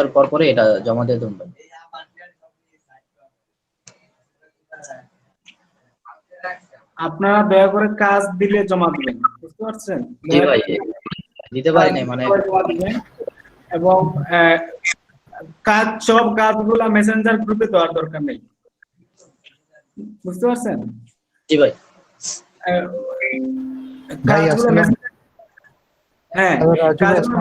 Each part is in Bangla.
সকাল পর পরে এটা জমা দিয়ে দেবেন ভাই। আপনারা দয়া করে কাজ দিলে জমা দিবেন, বুঝতে পারছেন? জি ভাই, দিতে পারি নাই মানে জমা দিবেন এবং কাজ সব কাজগুলো মেসেঞ্জার গ্রুপে দেওয়ার দরকার নেই, বুঝতে পারছেন? জি ভাই। কাজগুলো হ্যাঁ, কাজগুলো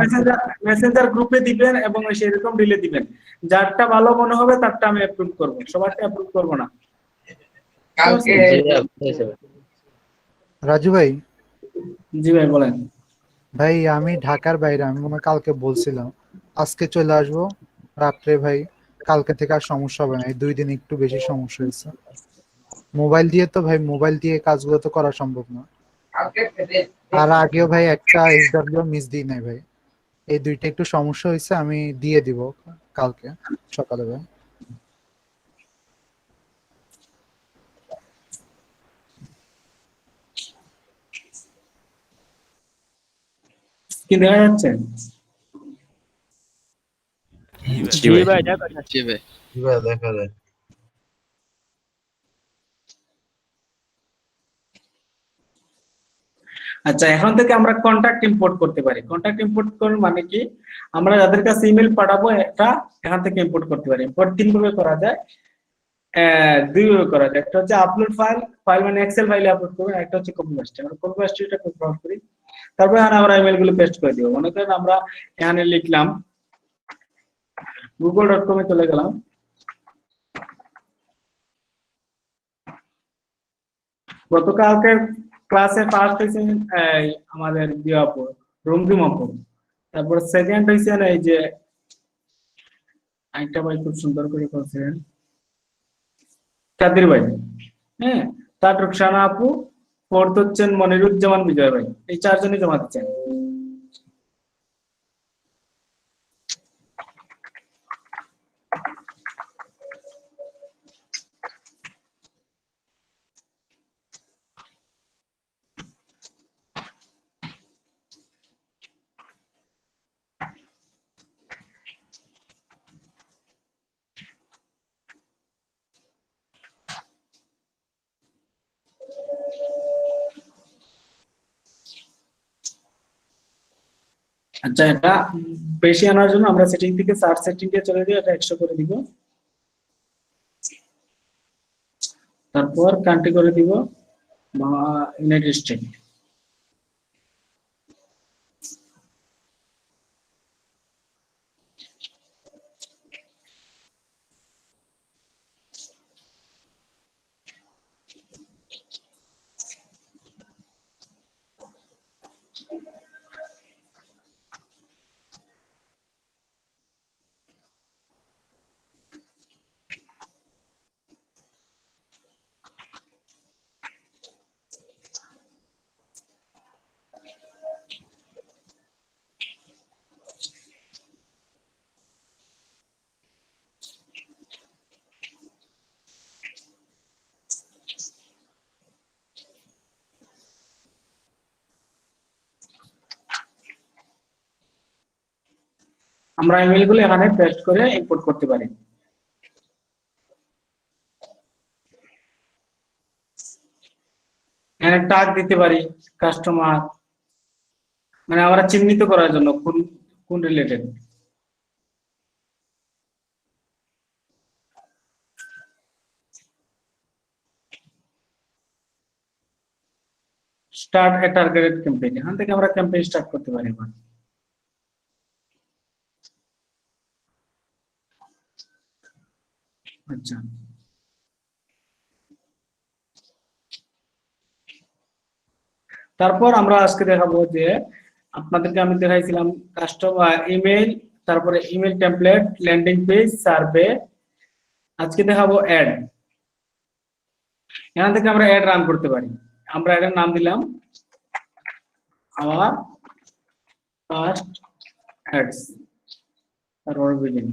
মেসেঞ্জার গ্রুপে দিবেন এবং সেরকম ডিলে দিবেন। যারটা ভালো মনে হবে তারটা আমি অ্যাপ্রুভ করব, সবারটা অ্যাপ্রুভ করব না। রাজু ভাই। জি ভাই বলেন। ভাই আমি ঢাকার বাইরে, আমি মনে হয় কালকে বলছিলাম আজকে চলে আসবো রাত্রে। ভাই কালকে থেকে আর সমস্যা হবে না, এই 2 দিন একটু বেশি সমস্যা হয়েছে। মোবাইল দিয়ে তো ভাই, মোবাইল দিয়ে কাজগুলো তো করা সম্ভব না। আর আগেও ভাই একটা SW মিস দিই নাই ভাই, এই 2টা একটু সমস্যা হয়েছে, আমি দিয়ে দিব কালকে সকালে ভাই। কি দেখা যাচ্ছে? জি ভাই দেখা যাচ্ছে ভাই। দেখা যায়। আচ্ছা, এখন থেকে আমরা কন্টাক্ট ইম্পোর্ট করতে পারি। কন্টাক্ট ইম্পোর্ট করার মানে কি, আমরা যাদের কাছে ইমেল পাঠাবো এটা এখান থেকে ইম্পোর্ট করতে পারি। ইম্পোর্ট 3 ভাবে করা যায়, 2 ভাবে করা যায়। একটা হচ্ছে আপলোড ফাইল, ফাইল মানে এক্সেল ফাইলে আপলোড করবেন, একটা হচ্ছে কপি পেস্ট। আমরা কপি পেস্ট এটা ব্যবহার করি। তারপরে আমরা ইমেল গুলো পেস্ট করে দিব। মনে করেন আমরা এখানে লিখলাম google.com এ চলে গেলাম, গতকালকের ক্লাসে ফার্স্ট হয়েছে আমাদের দিয়াপু রুমকি মাপু, তারপর সেকেন্ড হয়েছে এই যে আরেকটা ভাই খুব সুন্দর করে করছেন কাদের ভাই, হ্যাঁ, তার রুকসানা আপু, ফোর্থ হচ্ছেন মনিরুজ্জামান বিজয় ভাই। এই 4 জনই জমা দিচ্ছেন। আচ্ছা, এটা বেশি আনার জন্য আমরা সেটিং থেকে সার্চ সেটিং এ চলে দিই, এটা 100 করে দিব। তারপর কান্ট্রি করে দিব ইউনাইটেড স্টেট। আমরা ইমেলগুলো এখানে পেস্ট করে ইম্পোর্ট করতে পারি। এখানে ট্যাগ দিতে পারি কাস্টমার, মানে আমরা চিহ্নিত করার জন্য কোন কোন রিলেটেড। স্টার্ট এ টার্গেটেড ক্যাম্পেইন, এখান থেকে আমরা ক্যাম্পেইন স্টার্ট করতে পারি। আচ্ছা, তারপর আমরা আজকে দেখাবো যে আপনাদেরকে আমি দেখাইছিলাম কাস্টমার ইমেল, তারপরে email template, landing page, survey. আজকে দেখাবো অ্যাড। এখান থেকে আমরা অ্যাড রান করতে পারি। আমরা অ্যাডের নাম দিলাম আওয়ার ফার্স্ট অ্যাডস, তারপর বিগিন।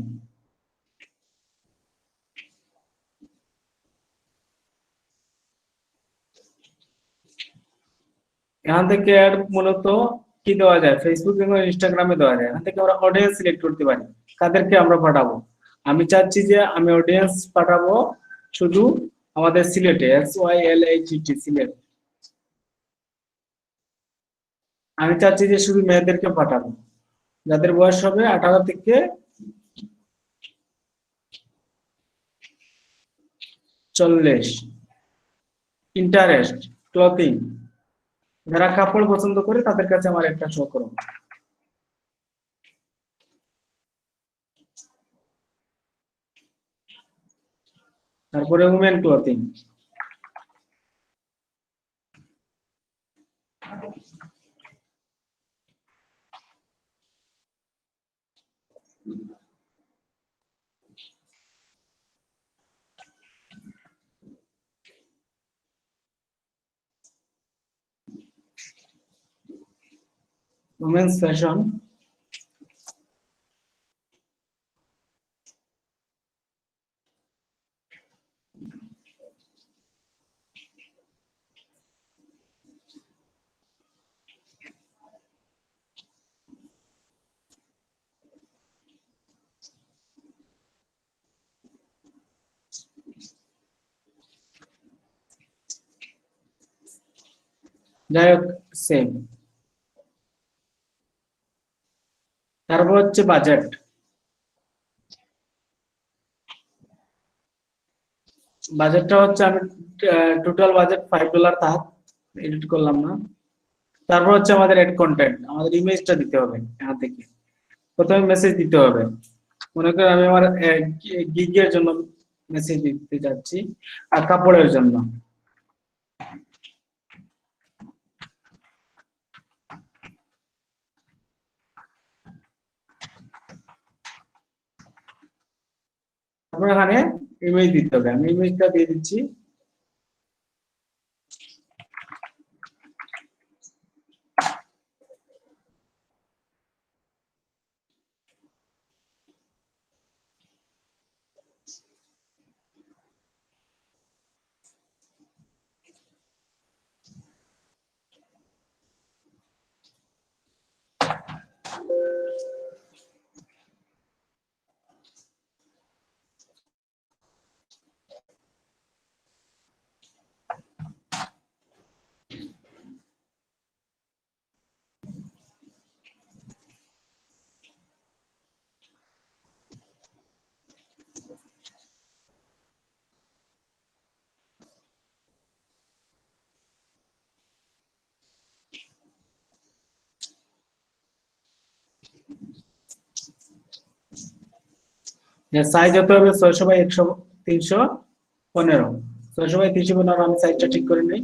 এখান থেকে অ্যাড মূলত কি দেওয়া যায়, ফেসবুক এবং ইনস্টাগ্রামে দেওয়া যায়। এখান থেকে আমরা অডিয়েন্স সিলেক্ট করতে পারি, কাদেরকে আমরা পাঠাবো। আমি চাচ্ছি যে আমি অডিয়েন্স পাঠাবো শুধু আমাদের সিলেটে, SYLHET সিলেট। আমি চাচ্ছি যে শুধু মেয়েদেরকে পাঠাবো, যাদের বয়স হবে 18 থেকে 40। ইন্টারেস্ট ক্লথিং, যারা কাপড় পছন্দ করে তাদের কাছে আমার একটা শো করো। তারপরে উমেন ক্লথিং, উমেন্স ফ্যাশন, যাই হোক সেম। তারপর হচ্ছে বাজেট। বাজেটটা হচ্ছে আমি টোটাল বাজেট $5 তার এডিট করলাম না। তারপর হচ্ছে আমাদের এড কন্টেন্ট, আমাদের ইমেজটা দিতে হবে। এখান থেকে প্রথমে মেসেজ দিতে হবে। মনে করেন আমি আমার গিগের জন্য মেসেজ দিতে যাচ্ছি আর কাপড়ের জন্য। তারপর এখানে ইমেজ দিতে হবে, আমি ইমেজটা দিয়ে দিচ্ছি। সাইজ হতে হবে 600x100 315। 600x315 আমি সাইজটা ঠিক করে নিই।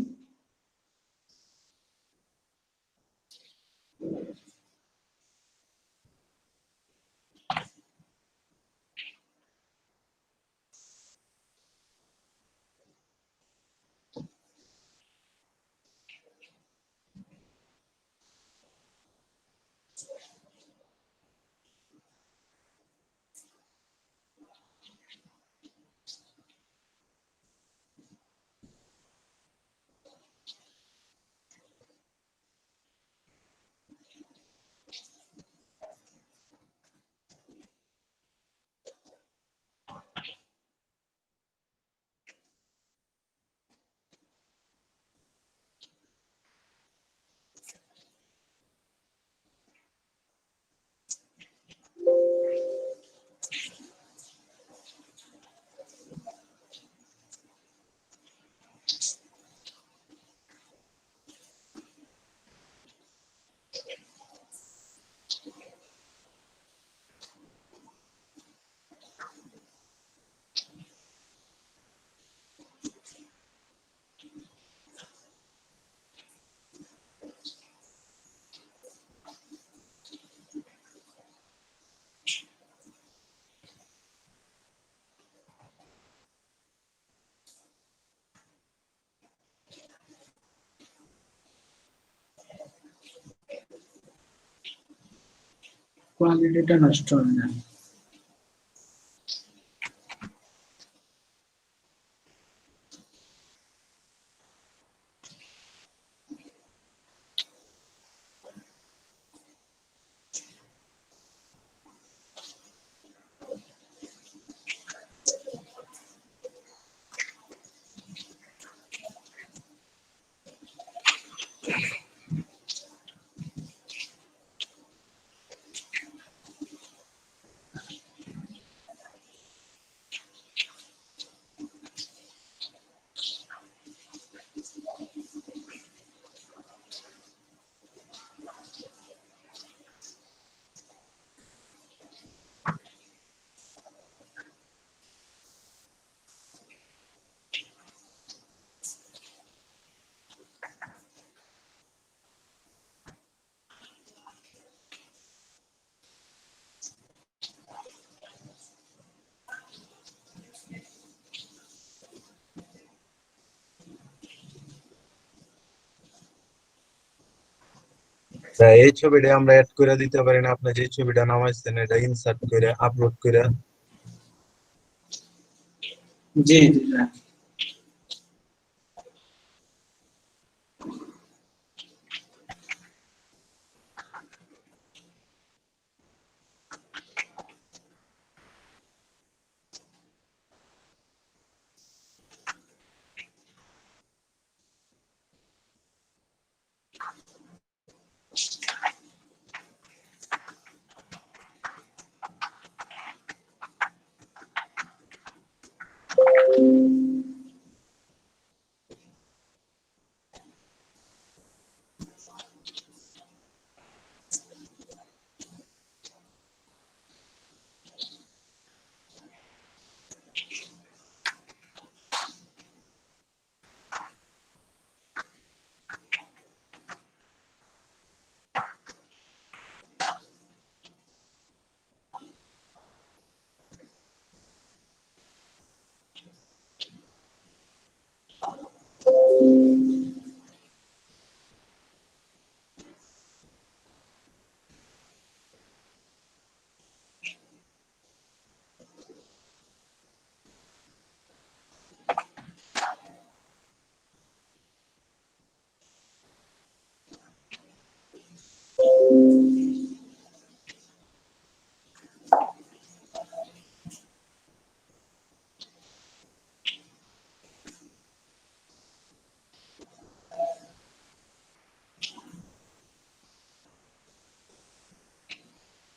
কোয়ালিটিটা নষ্ট হয় না। এই ছবিটা আমরা অ্যাড করে দিতে পারি না? আপনি যে ছবিটা নামাইছেন এটা ইনসার্ট করে আপলোড করে। জি জি হ্যাঁ।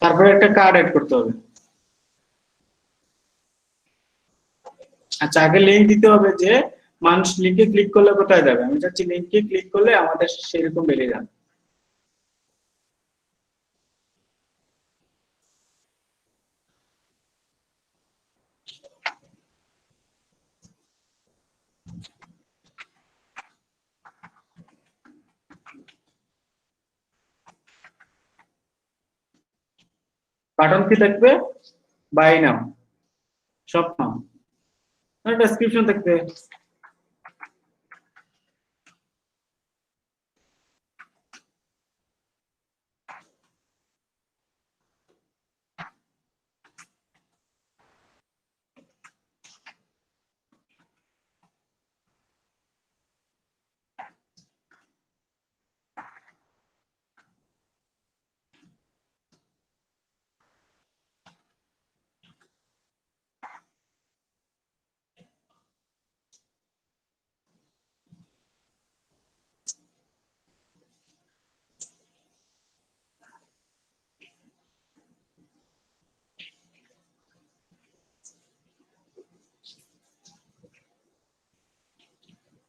তারপরে একটা কার্ড এড করতে হবে। আচ্ছা আগে লিংক দিতে হবে, যে মানুষ লিংকে ক্লিক করলে কোথায় যাবে। আমি চাচ্ছি লিংকে ক্লিক করলে আমাদের সেরকম বেরিয়ে যাবে। বাটন কি থাকবে? বাই নাও, সব নাও, ডেসক্রিপশন থাকবে।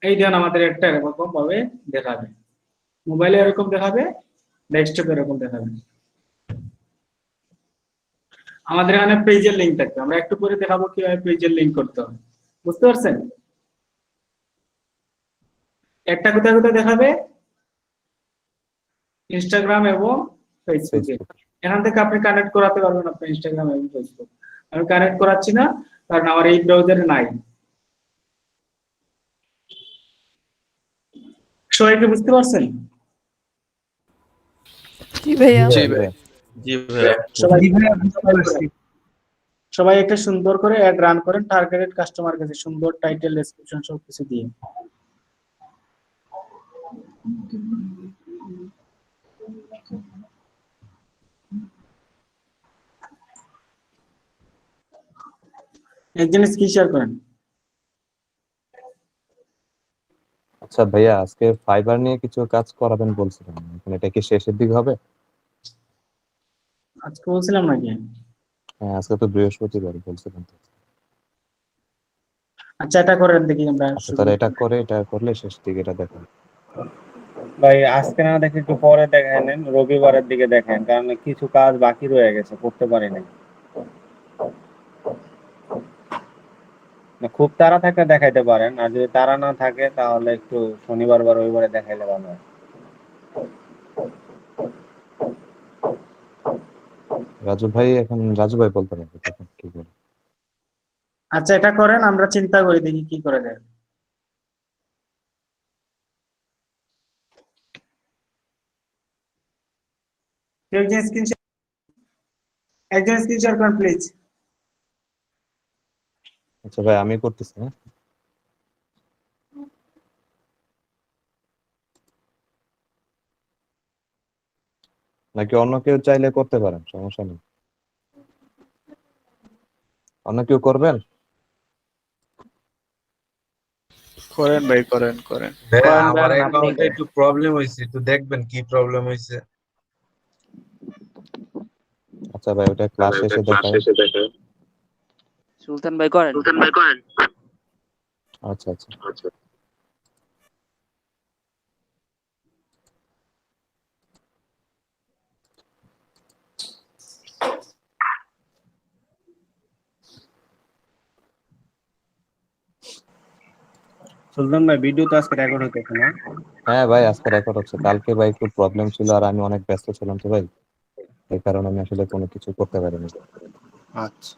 এই দেন আমাদের একটা এরকম ভাবে দেখাবে, মোবাইলে এরকম দেখাবে, ডেস্কটপে এরকম দেখাবে। আমাদের এখানে পেজের লিংক থাকবে, আমরা একটু পরে দেখাবো কিভাবে পেজের লিংক করতে হবে। বুঝতে পারছেন? একটা কোথায় কোথায় দেখাবে? ইনস্টাগ্রাম এবং ফেসবুকে। এখান থেকে আপনি কানেক্ট করাতে পারবেন আপনার ইনস্টাগ্রাম এবং ফেসবুক। আমি কানেক্ট করাচ্ছি না, কারণ আমার এই ব্রাউজারে নাই। সবাইকে বুঝতে পারছেন? জি ভাইয়া। জি ভাই। জি ভাই। সবাই একটা সুন্দর করে অ্যাড রান করেন, টার্গেটেড কাস্টমার কাছে, সুন্দর টাইটেল, ডেসক্রিপশন সব কিছু দিয়ে। একজন স্ক্রিন শেয়ার করেন। আচ্ছা ভাইয়া, আজকে ফাইবার নিয়ে কিছু কাজ করাবেন বলছিলেন, এখন এটা কি শেষের দিকে হবে? আজকে বলছিলাম নাকি? হ্যাঁ, আজকে তো বৃহস্পতিবার বলছিলেন তো। আচ্ছা এটা করেন দেখি আমরা। আচ্ছা তাহলে এটা করলে শেষ দিকে এটা দেখেন। ভাই আজকে না দেখে একটু পরে দেখেন, রবিবারের দিকে দেখেন, কারণ কিছু কাজ বাকি রয়ে গেছে, করতে পারি নাই। খুব তাড়া থাকলে দেখাইতে পারেন, আর যদি তাড়া না থাকে তাহলে একটু শনিবার বা রবিবারে দেখাইলে ভালো হয়। রাজু ভাই বলতে পারবে তখন কি করে। আচ্ছা এটা করেন, আমরা চিন্তা করি দেখি কি করা যায়। কেউ একজন স্ক্রিনশট করেন প্লিজ। আচ্ছা ভাই আমি করতেছি, হ্যাঁ। নাকি অন্য কেউ চাইলে করতে পারেন, সমস্যা নেই। অন্য কেউ করবেন? করেন ভাই, করেন করেন। ভাইয়া করেন আমার ভাই, আপনি অ্যাকাউন্টে একটু প্রবলেম হয়েছে, একটু দেখবেন কি প্রবলেম হয়েছে। আচ্ছা ভাই ওটা ক্লাস শেষে দেখায়। সুলতান ভাই করেন। আচ্ছা আচ্ছা। সুলতান ভাই, ভিডিও তো আজকে রেকর্ড হইতেছে না? হ্যাঁ ভাই আজকে রেকর্ড হচ্ছে, কালকে ভাই একটু প্রবলেম ছিল আর আমি অনেক ব্যস্ত ছিলাম তো ভাই, এই কারণে আমি আসলে কোনো কিছু করতে পারিনি। আচ্ছা।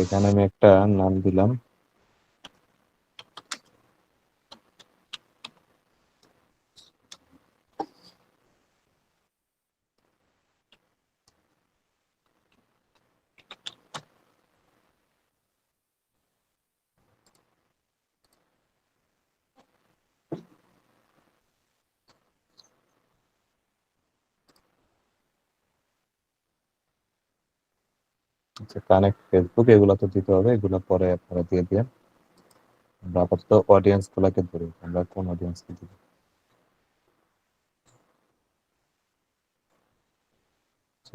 এখানে আমি একটা নাম দিলাম। আচ্ছা কানেক্ট ফেসবুক, এগুলো তো দিতে হবে, এগুলো পরে আপনারা দিয়ে দিন। আমরা আপাতত অডিয়েন্স গুলাকে ধরি, আমরা কোন অডিয়েন্সকে দিব।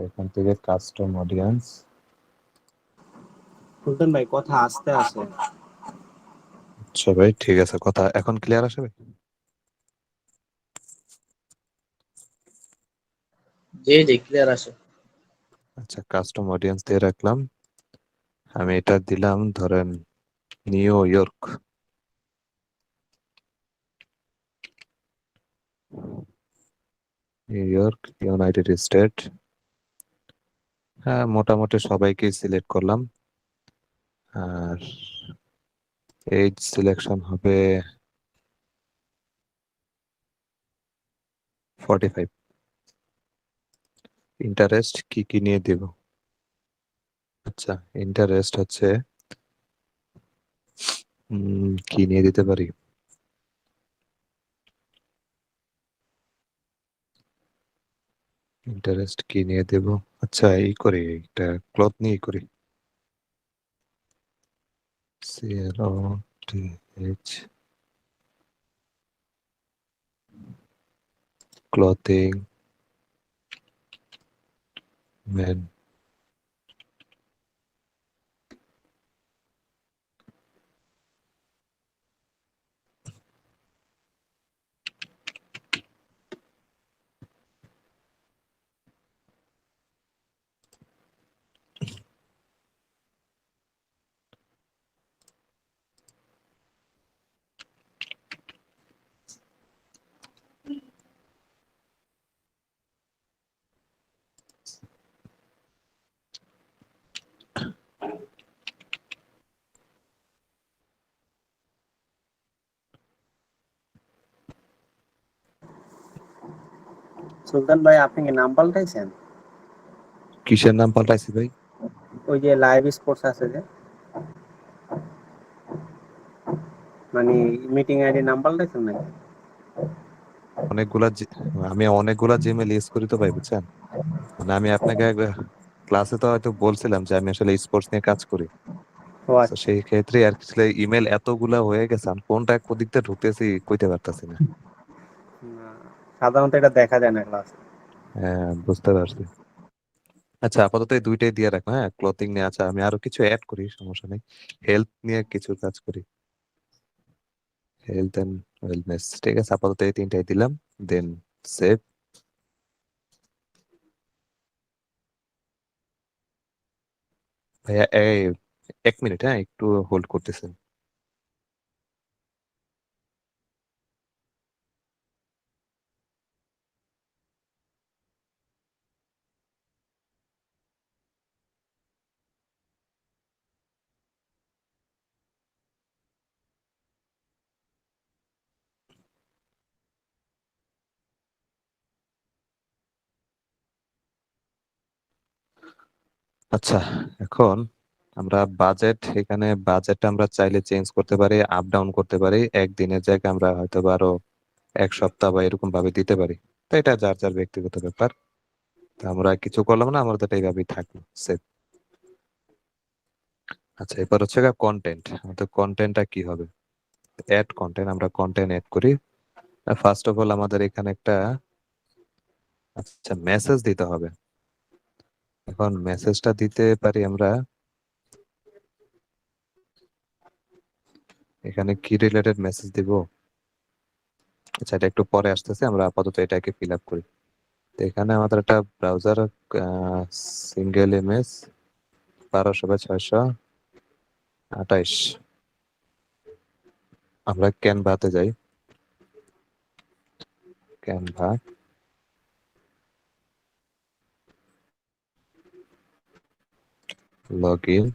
এখান থেকে কাস্টম অডিয়েন্স। সুলতান ভাই, কথা আস্তে আছে। আচ্ছা ভাই ঠিক আছে, কথা এখন ক্লিয়ার আসে ভাই? জি জি ক্লিয়ার আসে। আচ্ছা কাস্টম অডিয়েন্স দিয়ে রাখলাম। আমি এটা দিলাম ধরেন new York. New York, United state. হ্যাঁ মোটামুটি সবাইকে সিলেক্ট করলাম। আর এজ সিলেকশন হবে 45। ইন্টারেস্ট কি কি নিয়ে দেব? আচ্ছা ইন্টারেস্ট হচ্ছে কি নিয়ে দিতে পারি? ইন্টারেস্ট কি নিয়ে দেব? আচ্ছা এই করি, একটা ক্লথ নিয়ে করি। CLOTH, clothing man. সুলতান ভাই, আপনি কি নাম পাল্টাইছেন? কিসের নাম পাল্টাইছি ভাই? ওই যে লাইভ স্পোর্টস আছে যে, মানে মিটিং আইডি নাম পাল্টাইছেন নাকি? অনেকগুলা আমি অনেকগুলা জিমেল ইউজ করি তো ভাই, বুঝছেন? মানে আমি আপনাকে ক্লাসে তো হয়তো বলছিলাম যে আমি আসলে স্পোর্টস নিয়ে কাজ করি। ও তো আচ্ছা। সেই ক্ষেত্রে আর কি ইমেল এতগুলা হয়ে গেছে, আমি কোনটা কোন দিক দিয়ে ঢুকতেছি কইতে পারতাছি না। না, সাধারণত এটা দেখা যায় না ক্লাসে। হ্যাঁ বুঝতে পারছি। আচ্ছা আপাতত এই দুইটাই দিয়ে রাখো, হ্যাঁ ক্লথিং নিয়ে। আচ্ছা আমি আরো কিছু অ্যাড করি, সমস্যা নেই। হেলথ নিয়ে কিছু কাজ করি, হেলথ এন্ড ওয়েলনেস। ঠিক আছে আপাতত এই তিনটাই দিলাম, দেন সেভ। ভাইয়া এই 1 মিনিট, হ্যাঁ একটু হোল্ড করতেছেন। আচ্ছা, এখন আমরা বাজেট, এখানে বাজেটটা আমরা চাইলে চেঞ্জ করতে পারি, আপ ডাউন করতে পারি। একদিনের জায়গায় আমরা হয়তো বা আরো এক সপ্তাহ বা এরকম ভাবে দিতে পারি। তো এটা যার যার ব্যক্তিগত ব্যাপার। তো আমরা কিছু করলাম না, আমাদের তো এইভাবেই থাকলো সেভ। আচ্ছা, এবার হচ্ছে কন্টেন্ট। আমাদের কন্টেন্টটা কি হবে? অ্যাড কন্টেন্ট, আমরা কন্টেন্ট অ্যাড করি। ফার্স্ট অফ অল আমাদের এখানে একটা আচ্ছা মেসেজ দিতে হবে। এখন মেসেজটা দিতে পারি আমরা এখানে কি রিলেটেড মেসেজ দিব? আচ্ছা, এটা একটু পরে আসতেছে, আমরা আপাতত এটাকে ফিল আপ করি। তো এখানে আমাদের একটা ব্রাউজার সিঙ্গেল ইমেজ 1200x628, আমরা ক্যানভাতে যাই। Canva, log in.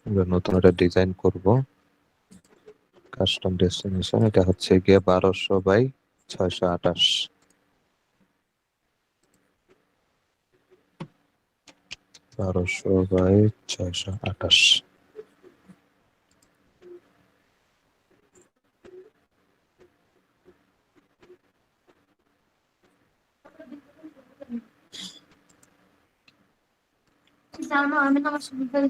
আমরা নতুন একটা ডিজাইন করব, কাস্টম ডেস্টিনেশন। এটা হচ্ছে গিয়ে 1200x628, 1200x628। জানো আমি না আমার সুবিধার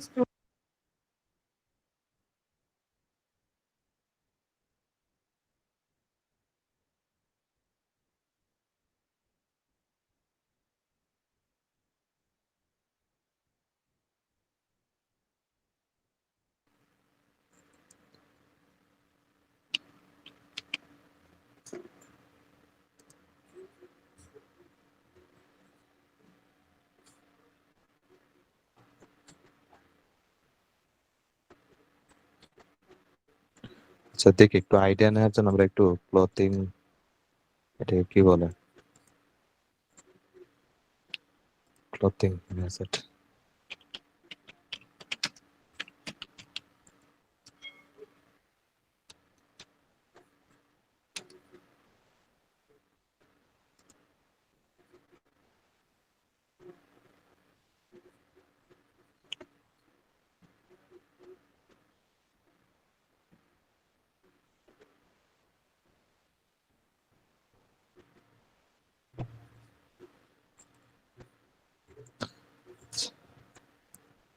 আচ্ছা, দেখি একটু আইডিয়া নেওয়ার জন্য আমরা একটু ক্লথিং, এটাকে কি বলে, ক্লথিং মেসেজ।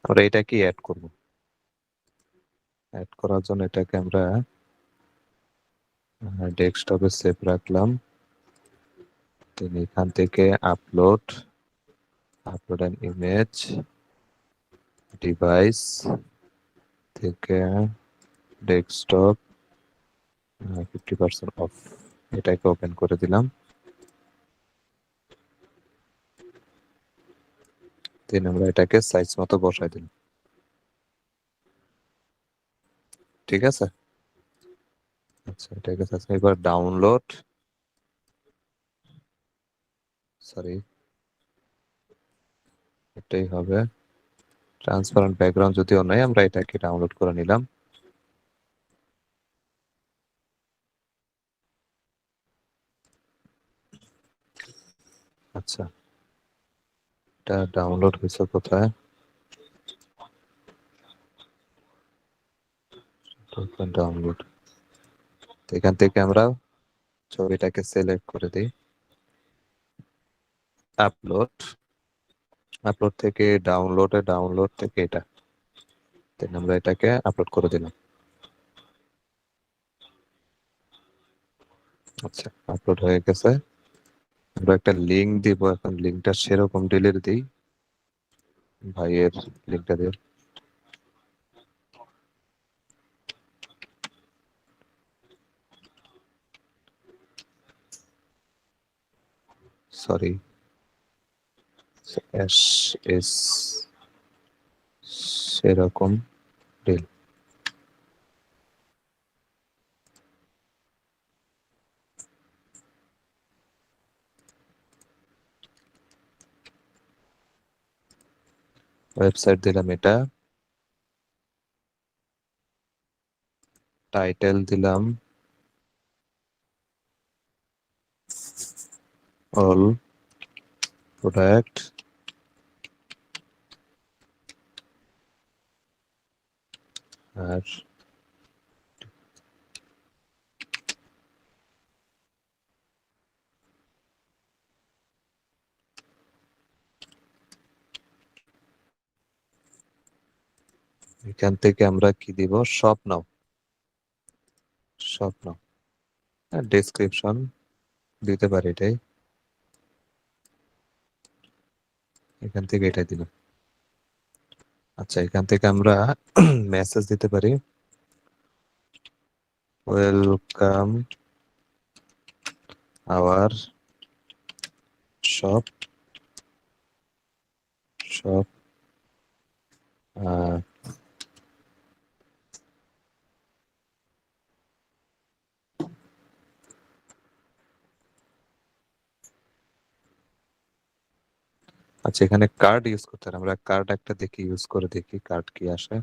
আমরা এটা কি অ্যাড করব? অ্যাড করার জন্য এটাকে আমরা ডেস্কটপে সেভ রাখলাম। then এখান থেকে upload, upload an image, device থেকে ডেস্কটপ 50% অফ, এটাকে ওপেন করে দিলাম। দেন আমরা এটাকে সাইজ মতো বসাই দিলাম। ঠিক আছে। আচ্ছা, এটাকে এবার ডাউনলোড, সরি এটাই হবে। ট্রান্সপারেন্ট ব্যাকগ্রাউন্ড যদিও নাই, আমরা এটাকে ডাউনলোড করে নিলাম। আচ্ছা, এটা ডাউনলোড হয়েছে কোথায়? ডাউনলোড, এখান থেকে আমরা ছবিটাকে সিলেক্ট করে দিই। আপলোড, আপলোড থেকে ডাউনলোডে, ডাউনলোড থেকে এটা, দেন আমরা এটাকে আপলোড করে দিলাম। আচ্ছা, আপলোড হয়ে গেছে। আমরা একটা লিংক দিব, এখন লিংকটা সেরকম ডিলিট দিই, ভাইয়ের লিংকটা দিই। সরি, এস এস সেরকম ডিল। ওয়েবসাইট দিলাম এটা। টাইটেল দিলাম অল প্রোডাক্ট, আর এখান থেকে আমরা কি দিব, শপ নাও, শপ নাও, ডেসক্রিপশন দিতে পারি এটাই, এখান থেকে এটাই দিলাম। আচ্ছা, এখান থেকে আমরা মেসেজ দিতে পারি, ওয়েলকাম আওয়ার শপ, শপ আচ্ছা, এখানে কার্ড ইউজ করতে হবে, আমরা কার্ড একটা দেখি, ইউজ করে দেখি কার্ড কি আসে।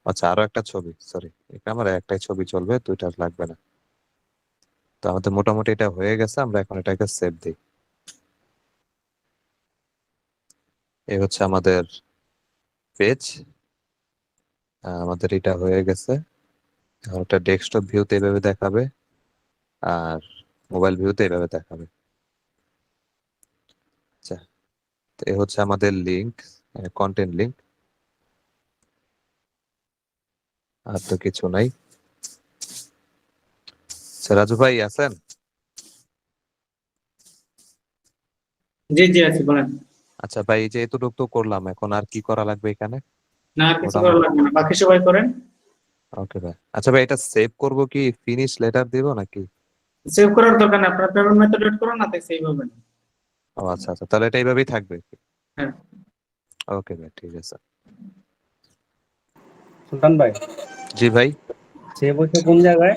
আচ্ছা, আরো একটা ছবি, সরি, এটা আমার একটাই ছবি চলবে, দুইটা লাগবে না। তো আমাদের মোটামুটি এটা হয়ে গেছে, আমরা এখন এটাকে সেভ দিই। এই হচ্ছে আমাদের পেজ, আমাদের এটা হয়ে গেছে। এখন এটা ডেস্কটপ ভিউতে এভাবে দেখাবে, আর মোবাইল ভিউতে এভাবে দেখাবে। আচ্ছা, তো এই হচ্ছে আমাদের লিংক, কন্টেন্ট লিংক, আর তো কিছু নাই। আচ্ছা, রাজু ভাই আছেন? জি জি আছি, বলেন। আচ্ছা ভাই, এই যে এতটুকু তো করলাম, এখন আর কি করা লাগবে এখানে? না, আর কিছু করা মোটামুটি লাগবে না, বাকি সবাই করেন। ওকে ভাই। আচ্ছা ভাই, এটা সেভ করব কি ফিনিশ লেটার দিব নাকি? সেভ করার দরকার নেই, আপনার পেমেন্ট মেথড এড করুন, না তাই সেভ হবে না। ও আচ্ছা আচ্ছা, তাহলে এটা এইভাবেই থাকবে। হ্যাঁ। ওকে ভাই, ঠিক আছে। সুলতান ভাই, জি ভাই। সেভ হচ্ছে কোন জায়গায়?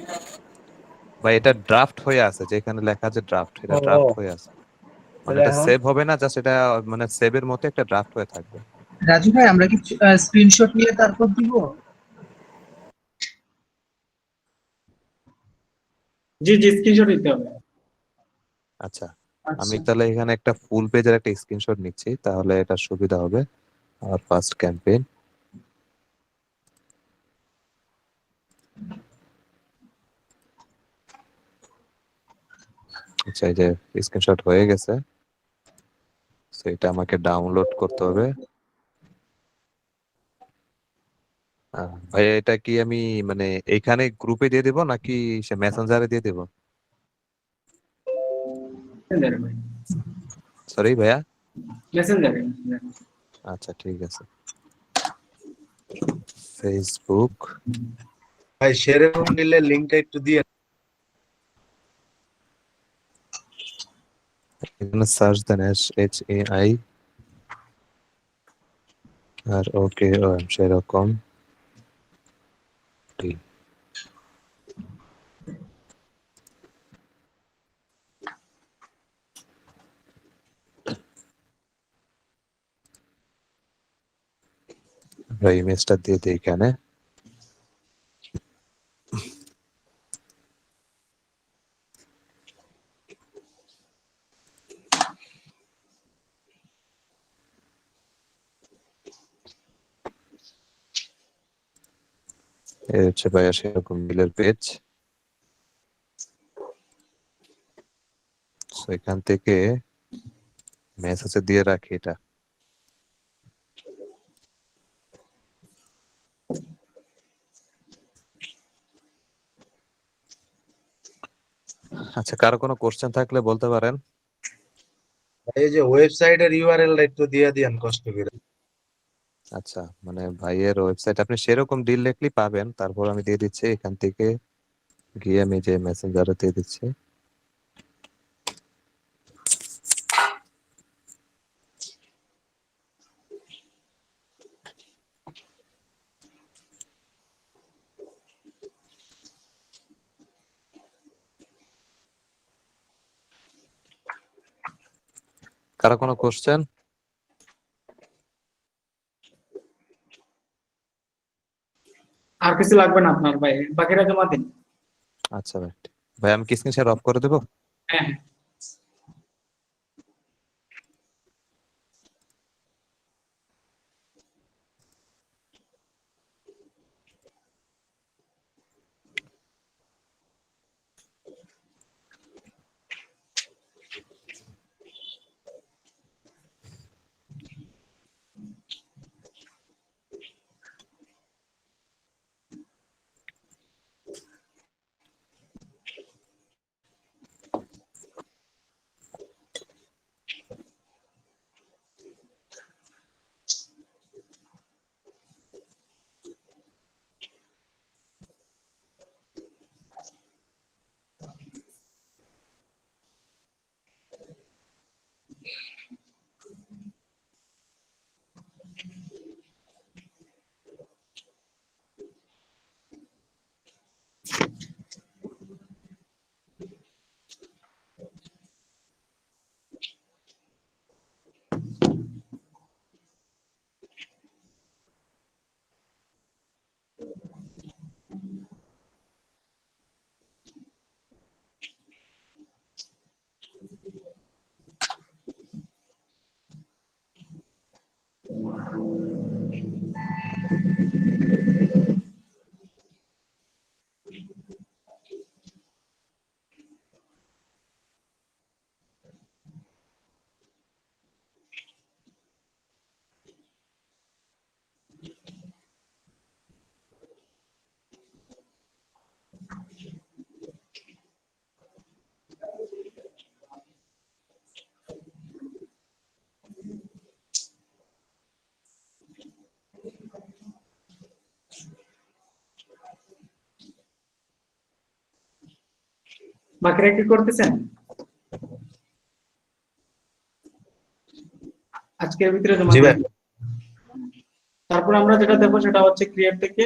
ভাই এটা ড্রাফট হয়ে আছে, যেখানে লেখা আছে ড্রাফট, এটা ও ড্রাফট হয়ে আছে, মানে তাহলে এটা এখন সেভ হবে না, জাস্ট এটা মানে সেভের মতো একটা ড্রাফট হয়ে থাকবে। রাজু ভাই, আমরা কি স্ক্রিনশট নিয়ে তারপর দিব? জি জি, স্ক্রিনশট দিতে হবে। আচ্ছা, আমি আচ্ছা, তাহলে এখানে একটা ফুল পেজের একটা স্ক্রিনশট নিচ্ছি, তাহলে এটা সুবিধা হবে। আর ফার্স্ট ক্যাম্পেইন, আচ্ছা এই যে স্ক্রিনশট হয়ে গেছে, তো এটা আমাকে ডাউনলোড করতে হবে। ভাই এটা কি আমি মানে এইখানে গ্রুপে দিয়ে দেবো নাকি সে মেসেঞ্জারে দিয়ে দেবো? মেসেঞ্জারে ভাই, সরি ভাইয়া। মেসেঞ্জারে। আচ্ছা ঠিক আছে, ফেসবুক। ভাই সেরকম নিলে লিঙ্কটা একটু দিয়ে। এখানে সার্চ দেন HAI, আর ওকে সেরকম ঠিক। ভাই ইমেজটা দিয়ে দিই এখানে। এই হচ্ছে ভাইয়া সেরকম বিলের পেজ। এখান থেকে মেসেজে দিয়ে রাখি এটা। আচ্ছা, কারো কোনো কোশ্চেন থাকলে বলতে পারেন। ভাই এই যে ওয়েবসাইটের ইউআরএলটা একটু দিয়ে দিয়েন কষ্ট করে। আচ্ছা, মানে ভাইয়ের ওয়েবসাইট আপনি সেরকম ডিল লিখলেই পাবেন, তারপর আমি দিয়ে দিচ্ছি এখান থেকে গিয়ে আমি যে মেসেঞ্জারে দিয়ে দিচ্ছি। কারো কোনো কোশ্চেন? আর কিছু লাগবে না আপনার ভাই, বাকিরা জমা দিন। আচ্ছা ভাই, ভাই আমি কি স্ক্রিন শেয়ার অফ করে দেবো? হ্যাঁ বাকিরা কি করতেছেন আজকের ভিতরে জমা জি ভাই। দিন। তারপর আমরা যেটা দেখবো সেটা হচ্ছে ক্রিয়েট থেকে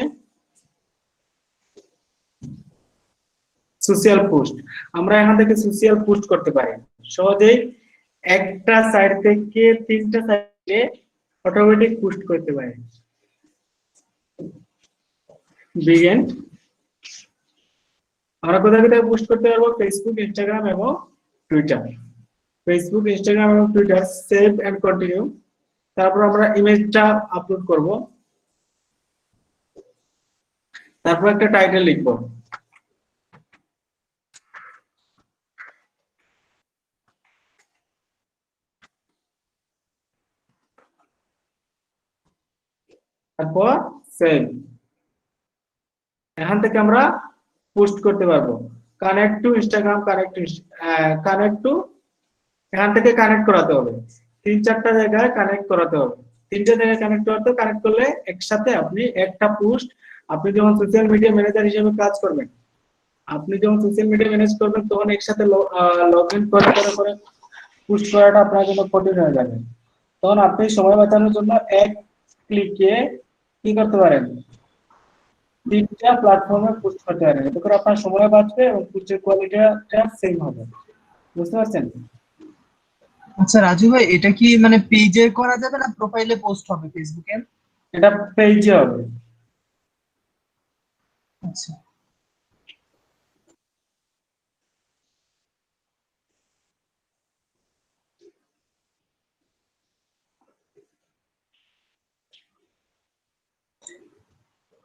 সোশ্যাল পোস্ট। আমরা এখান থেকে সোশ্যাল পোস্ট করতে পারি সহজেই, একটা সাইট থেকে 3টা সাইটে অটোমেটিক পোস্ট করতে পারি। বিগিন আমরা কোথা থেকে পোস্ট করতে পারবো? ফেসবুক, ইনস্টাগ্রাম এবং টুইটার। ফেসবুক, ইনস্টাগ্রাম এবং টুইটার, সেভ এন্ড কন্টিনিউ। তারপর আমরা ইমেজটা আপলোড করব, তারপর একটা টাইটেল লিখবো। তারপর সেভ। এখান থেকে আমরা পোস্ট করতে পারবো। Connect to Instagram, connect to, এখান থেকে কানেক্ট করাতে হবে। 3-4টা জায়গায় কানেক্ট করাতে হবে। 3টে জায়গায় কানেক্ট করাতে হবে। কানেক্ট করলে একসাথে আপনি একটা পোস্ট, আপনি যখন সোশ্যাল মিডিয়া ম্যানেজার হিসেবে কাজ করবেন, তখন একসাথে লগ ইন করে পোস্ট করাটা আপনার জন্য কঠিন হয়ে যাবে। তখন আপনি সময় বাঁচানোর জন্য এক ক্লিকে কি করতে পারেন? 3টা প্ল্যাটফর্মে পোস্ট করতে পারেন। এতে করে আপনার সময় বাঁচবে এবং পোস্টের কোয়ালিটিটা সেম হবে। বুঝতে পারছেন? আচ্ছা রাজু ভাই, এটা কি মানে পেজে করা যাবে না প্রোফাইলে পোস্ট হবে ফেসবুকে? এটা পেজে হবে। আচ্ছা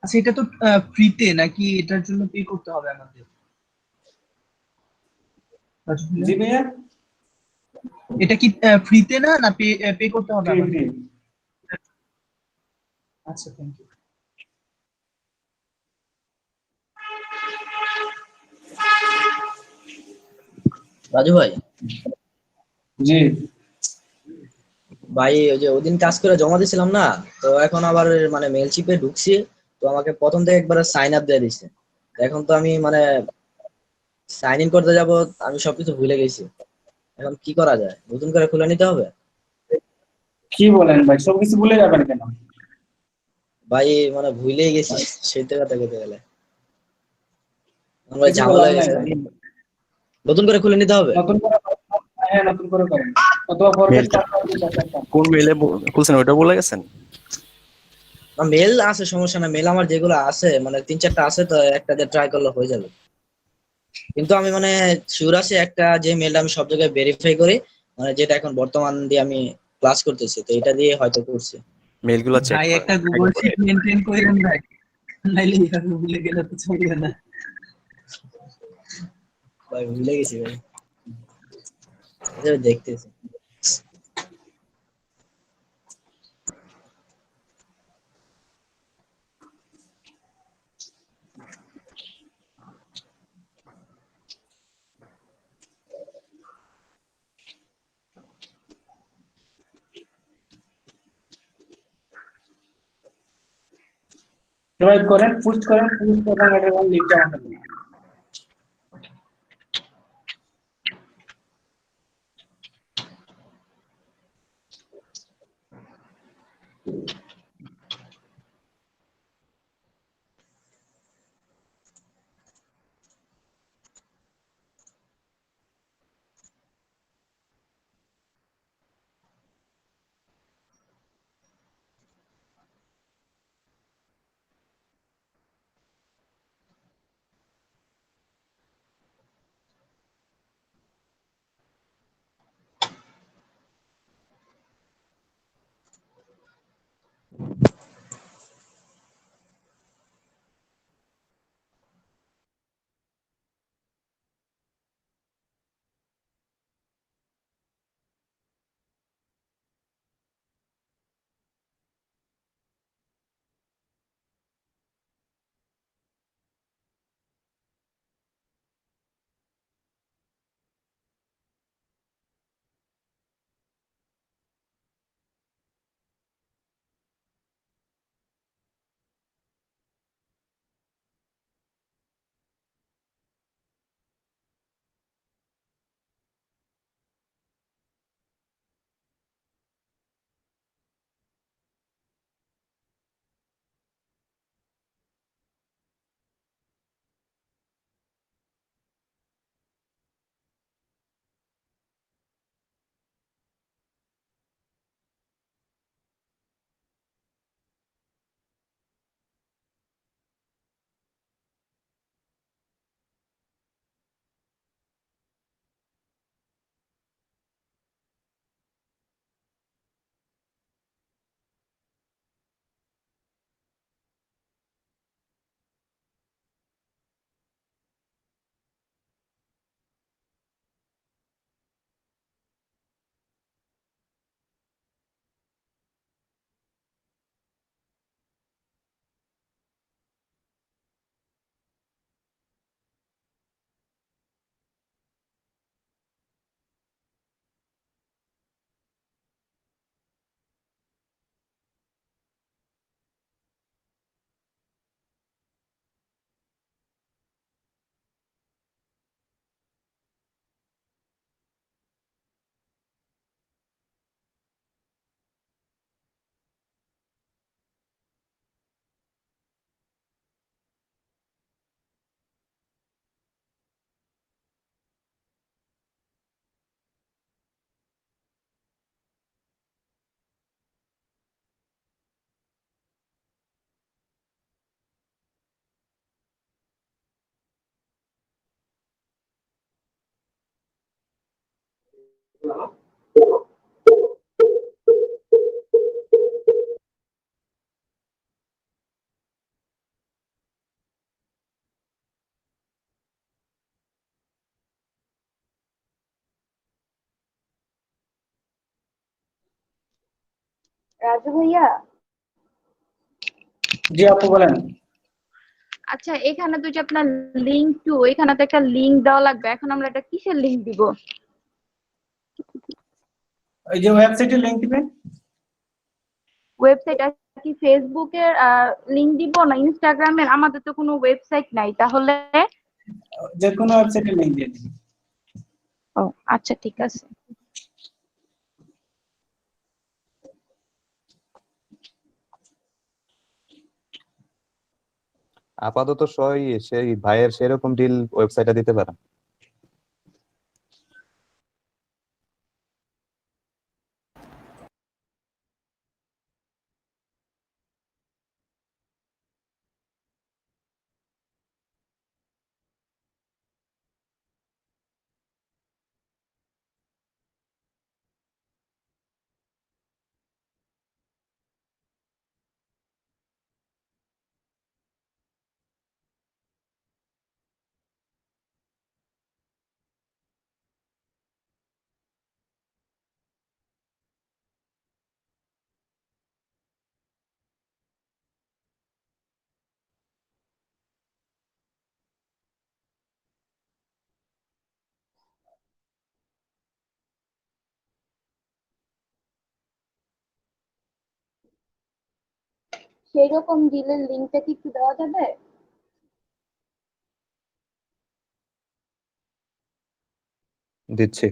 আচ্ছা, এটা তো ফ্রিতে নাকি এটার জন্য পে করতে হবে আমাদের? রাজু ভাইয়া, জি ভাইয়া, এটা কি ফ্রিতে না না পে করতে হবে ফ্রি আমাদের? ফ্রি। আচ্ছা, থ্যাংক ইউ। রাজু ভাই, জি ভাই ওই যে ওদিন কাজ করে জমা দিয়েছিলাম না, তো এখন আবার মানে মেলচিপে ঢুকছি, তো আমাকে প্রথম থেকে একবার সাইন আপ দিয়ে দিচ্ছে। এখন তো আমি মানে সাইন ইন করতে যাব, আমি সবকিছু ভুলে গেছি। এখন কি করা যায়? নতুন করে খুলে নিতে হবে? কি বলেন ভাই, সবকিছু ভুলে যাবেন কেন? ভাই মানে ভুলেই গেছি সেই কথা বলতে গেলে। আমরা কিছু ঝামেলা বলার হয়ে নাই গেছে। ভাই। নতুন করে খুলে নিতে হবে? নতুন করে, হ্যাঁ নতুন করে করেন, অথবা ফরগেট পাসওয়ার্ড দিয়ে ব্যাকআপ পান। কোন মেলে খুলছেন ওইটা বলে গেছেন? মেল আছে, সমস্যা না, মেল আমার যেগুলো আছে মানে 3-4টা আছে, তো একটা দিয়ে ট্রাই করলে হয়ে যাবে। কিন্তু আমি মানে শিওর আছি একটা, যে মেলটা আমি সব জায়গায় ভেরিফাই করি, মানে যেটা এখন বর্তমান দিয়ে আমি ক্লাস করতেছি, তো এটা দিয়ে হয়তো করছি। মেলগুলো চেক ভাই করেন একটা গুগল শিট মেনটেন করেন ভাই, নাইলে এভাবে ভুলে গেলে তো চলবে না। ভাই ভুলে গেছি ভাই, এটা দেখতেছি। রিভাইভ করেন, পুশ করেন, পুশ এবং এটার লিঙ্কটা আমাকে দিন। রাজু ভাইয়া, জি আপু বলেন। আচ্ছা এখানে তো যে আপনার লিঙ্ক টু, এখানে তো একটা লিঙ্ক দেওয়া লাগবে, এখন আমরা এটা কিসের লিঙ্ক দিব? ওই যে ওয়েবসাইটের লিংক দিবেন। ওয়েবসাইট কি ফেসবুকের লিঙ্ক দিব না ইনস্টাগ্রামের? আমাদের তো কোনো ওয়েবসাইট নাই তাহলে। যে কোনো ওয়েবসাইটের লিংক দিয়ে দিন। ও আচ্ছা ঠিক আছে। আপাতত সেই ভাইয়ের সেরকম ডিল ওয়েবসাইটে দিতে পারেন। সেই রকম ডিলের লিঙ্কটা কি একটু দেওয়া যাবে? দিচ্ছি।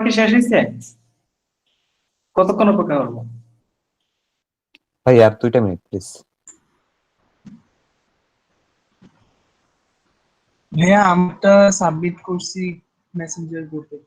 কি শেষ হয়েছে? কতক্ষণ অপেক্ষা করবো? ভাই আর 2টা মিনিট প্লিজ। ভাইয়া আমটা সাবমিট করছি মেসেঞ্জার গ্রুপে।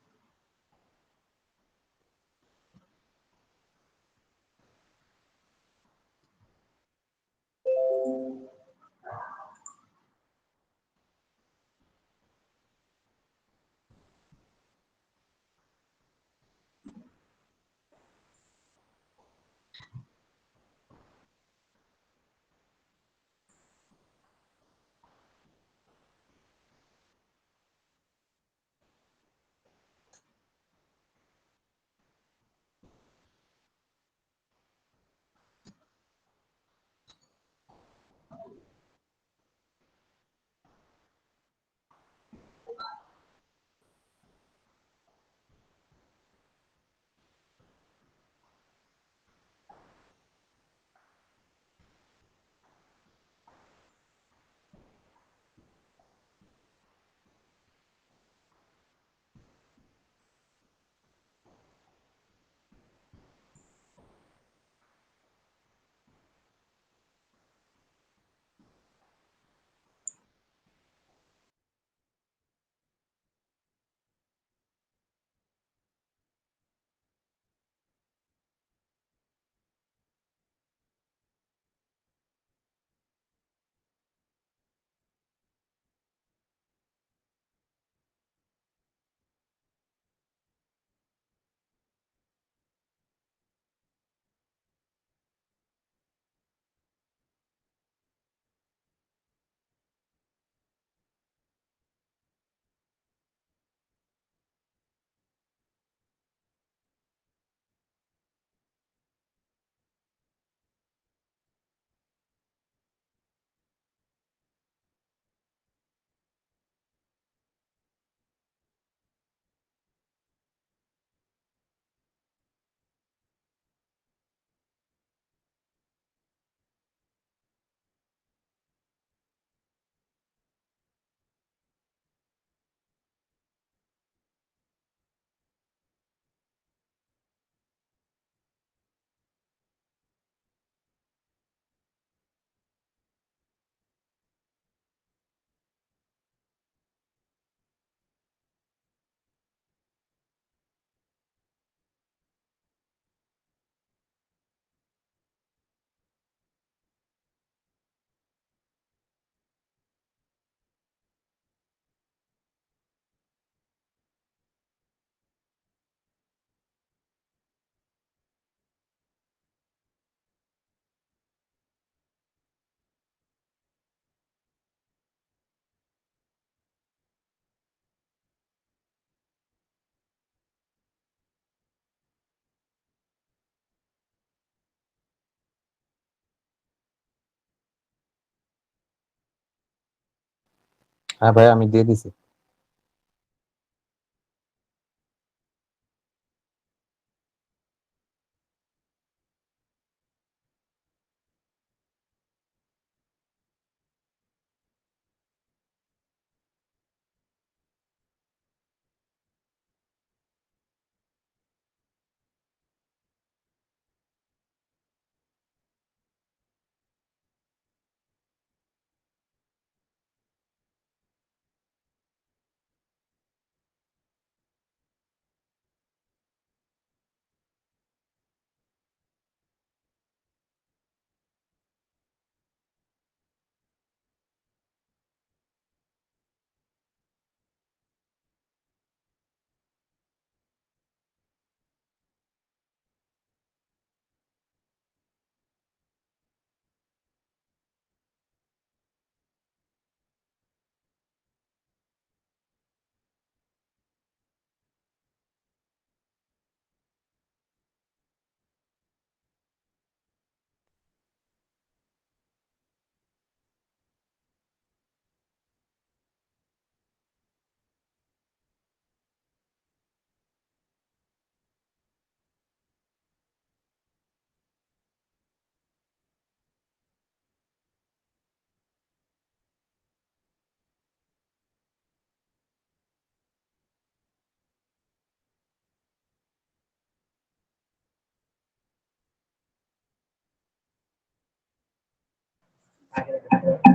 হ্যাঁ ভাই আমি দিয়ে দিছি।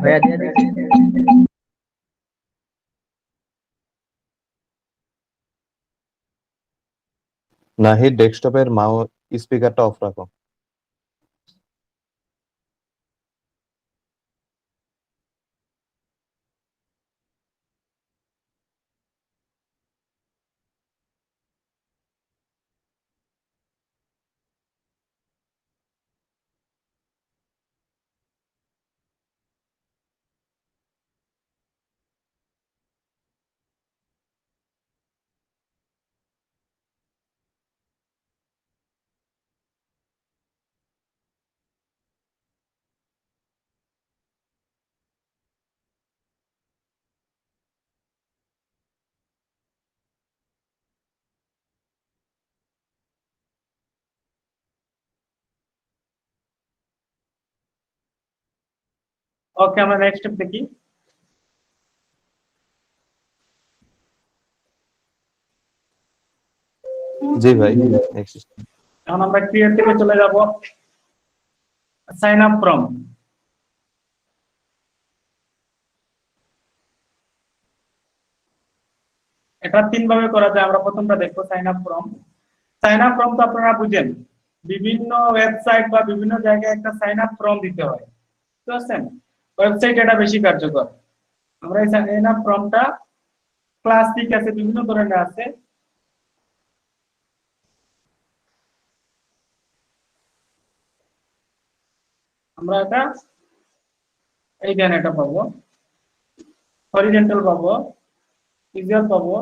ভাইয়া দিয়ে দেখি। নাহিদ ডেস্কটপের মাউস স্পিকারটা অফ রাখো। ওকে, আমরা নেক্সট স্টেপ দেখি। জি ভাই, next। এখন আমরা ক্রিয়েট থেকে চলে যাব সাইন আপ ফ্রম। এটা তিন ভাবে করা যায়, আমরা প্রথমটা দেখবো sign up form. Sign up form তো আপনারা বুঝেন, বিভিন্ন ওয়েবসাইট বা বিভিন্ন জায়গায় একটা সাইন আপ ফর্ম দিতে হয়, বুঝতে পারছেন? ওয়েবসাইট এটা বেশি কার্যকর। আমরা এই সাইন আপ ফর্মটা ক্লাসিক আছে, বিভিন্ন ধরনের আছে। আমরা এটা এই দেন এটা পাবো, হরিজন্টাল পাবো, ইকুয়াল পাবো,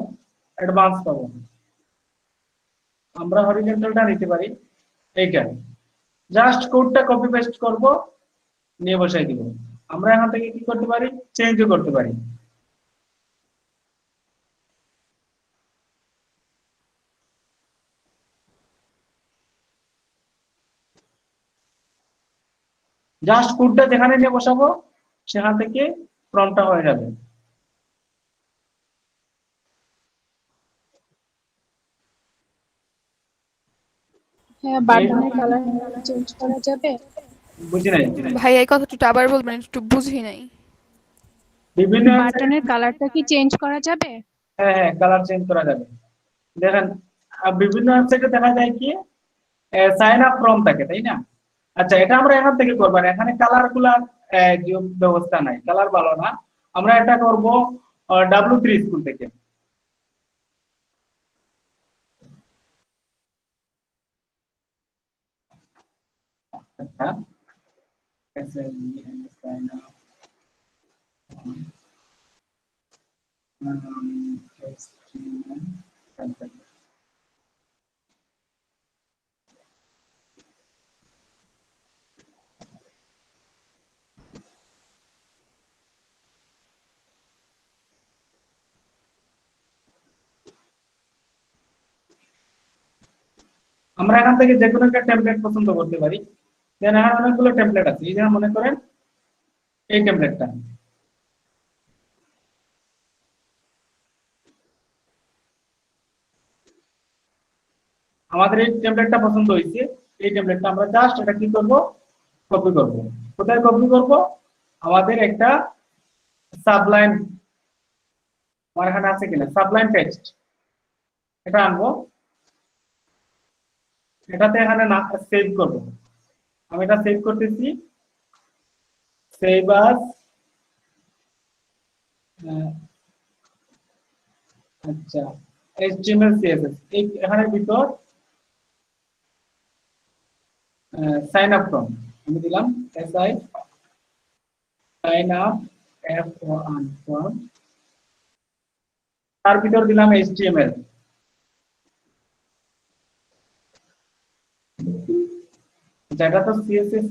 অ্যাডভান্স পাবো। আমরা হরিজন্টালটা নিতে পারি, এইটা জাস্ট কোডটা কপি পেস্ট করব, নিয়ে বসাই দিব। আমরা এখান থেকে কি করতে পারি, চেঞ্জও করতে পারি। জাস্ট কোডটা যেখানে নিয়ে বসাবো সেখান থেকে ফর্মটা হয়ে যাবে। হ্যাঁ, বাটনের কালার চেঞ্জ করা যাবে? বুঝি নাই। ভাই এই কথাটা আবার বলবেন, একটু বুঝি নাই। বিভিন্ন বাটনের কালারটা কি চেঞ্জ করা যাবে? হ্যাঁ হ্যাঁ, কালার চেঞ্জ করা যাবে। দেখেন বিভিন্ন ওয়েবসাইটে দেখা যায় কি সাইন আপ ফর্ম থাকে, তাই না? আচ্ছা, এটা আমরা এখান থেকে করব না, এখানে কালার গুলার ব্যবস্থা নাই, কালার ভালো না। আমরা এটা করব W3 স্কুল থেকে। আচ্ছা, আমরা এখান থেকে যে কোনো একটা টেমপ্লেট পছন্দ করতে পারি। দেন এখানে অনেকগুলো টেমপ্লেট আছে, এই যে মনে করেন এই টেমপ্লেটটা। আমাদের এই টেমপ্লেটটা পছন্দ হয়েছে, এই টেমপ্লেটটা আমরা জাস্ট এটা কি করব, কপি করব। কোথায় কপি করব? আমাদের একটা সাবলাইন, আমার এখানে আছে কিনা সাবলাইন টেক্সট, এটা আনবো, এটাতে এখানে না সেভ করব। আমি এটা সেভ করতেছি, সেভ আস। আচ্ছা, HTML CSS এই এখানে ভিতর সাইন আপ ফর্ম আমি দিলাম, SI sign up FORM form, তার ভিতর দিলাম HTML। যেটা তো CSS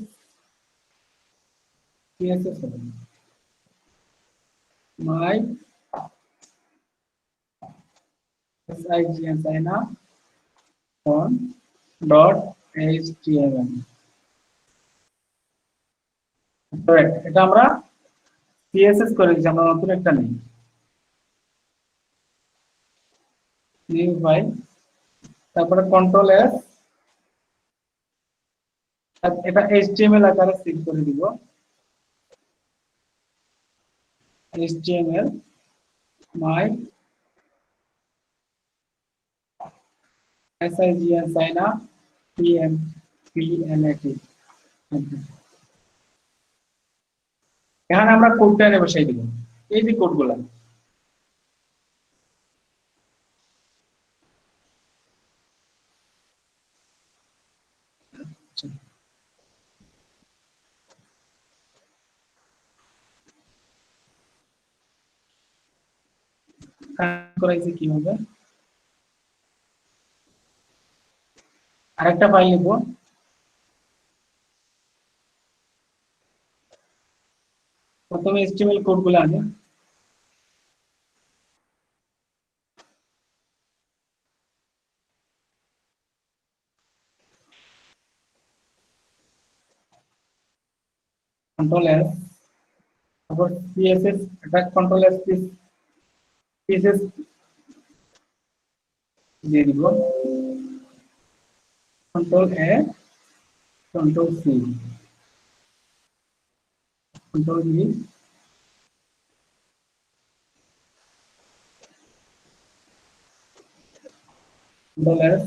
হবে my SIGN sign up form dot HTML। Correct, এটা আমরা CSS করে দিয়েছি, আমরা নতুন একটা নেই, নিউ ফাইল, তারপরে কন্ট্রোল S, এটা HTML আকারে সেভ করে দিব। HTML my SIGN sign up PNAT এখানে আমরা কোডটা এনে বসাই দিব এই যে কোডগুলো করাইছে কি হবে আরেকটা ফাইল নিব প্রথমে HTML কোডগুলো আনি কন্ট্রোল এস তারপর CSS এটা কন্ট্রোল এস CSS দিয়ে দিব control A control C control V control S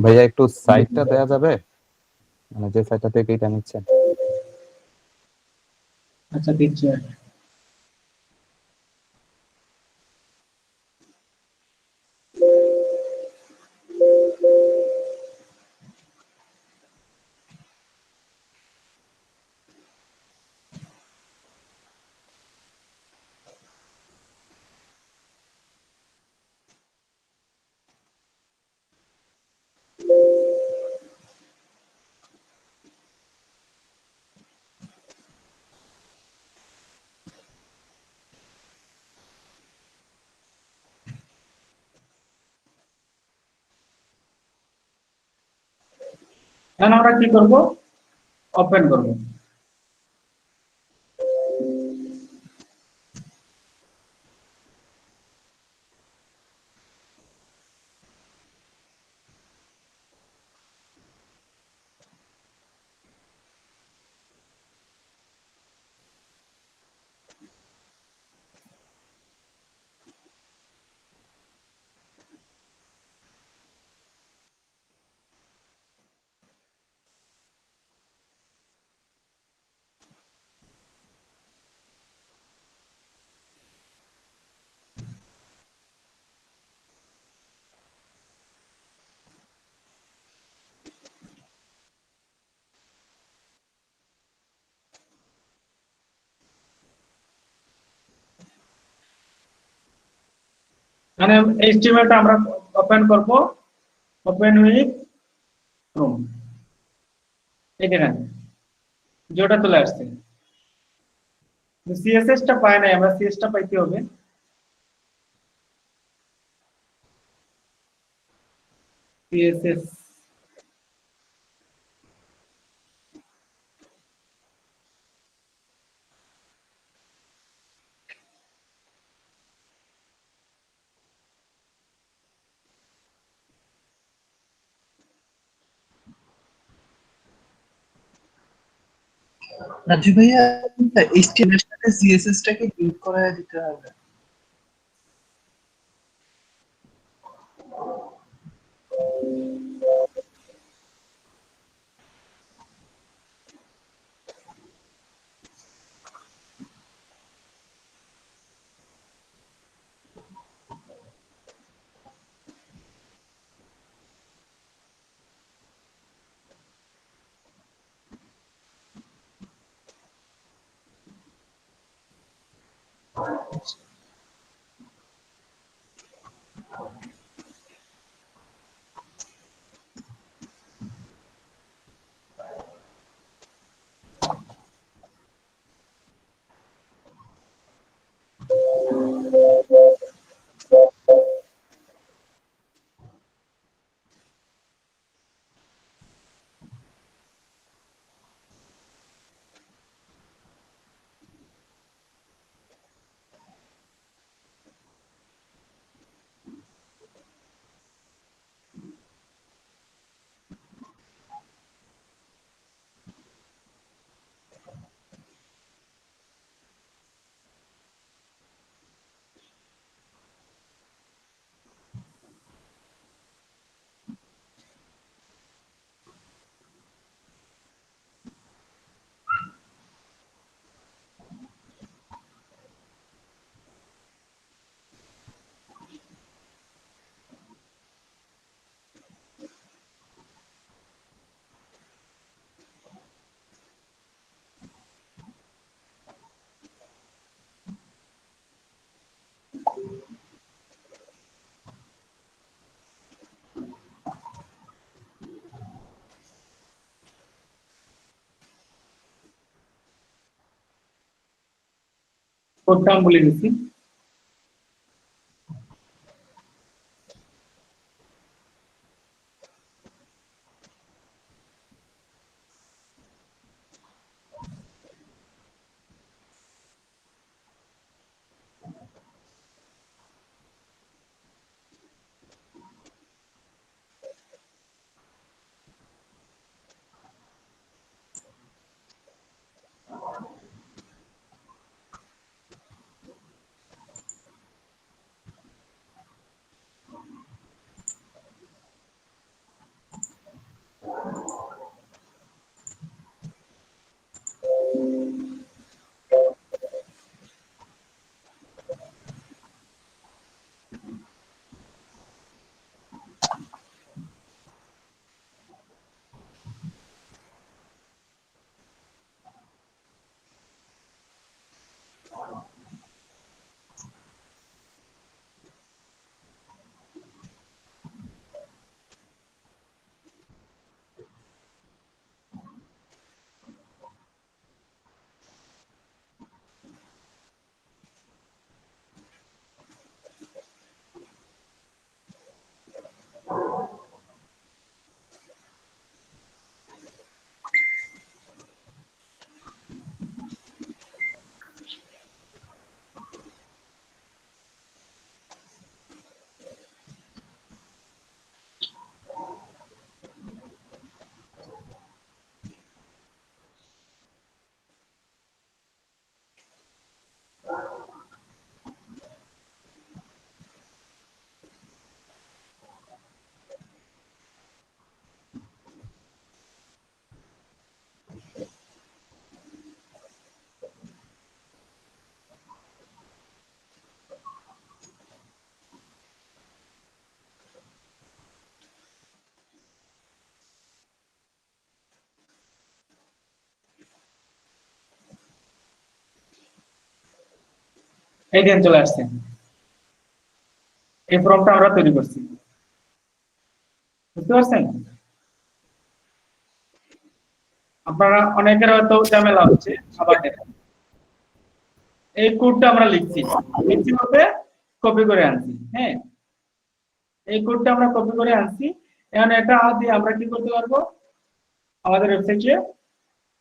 ভাইয়া একটু সাইটটা দেয়া যাবে মানে যে সাইটটা থেকে এটা নিচ্ছেন আচ্ছা দিচ্ছি এখন আমরা কি করব ওপেন করব মানে HTML টা আমরা ওপেন করব ওপেন উইথ ক্রোম এই দেখেন যেটা চলে আসছে CSS টা পাই নাই আমরা CSS টা পাইতে হবে CSS রাজু ভাইয়া HTML এর সাথে CSS টাকে লিংক করে দিতে হবে। কোডটা আমি বলে দিচ্ছি। এই দিন চলে আসছে, এই ফর্মটা আমরা তৈরি করছি, বুঝতে পারছেন? আপনারা অনেকের হয়তো ঝামেলা হচ্ছে। আবার দেখেন, এই কোডটা আমরা লিখছি বলতে কপি করে আনছি। হ্যাঁ, এই কোডটা আমরা কপি করে আনছি। এখন এটা দিয়ে আমরা কি করতে পারবো, আমাদের ওয়েবসাইটে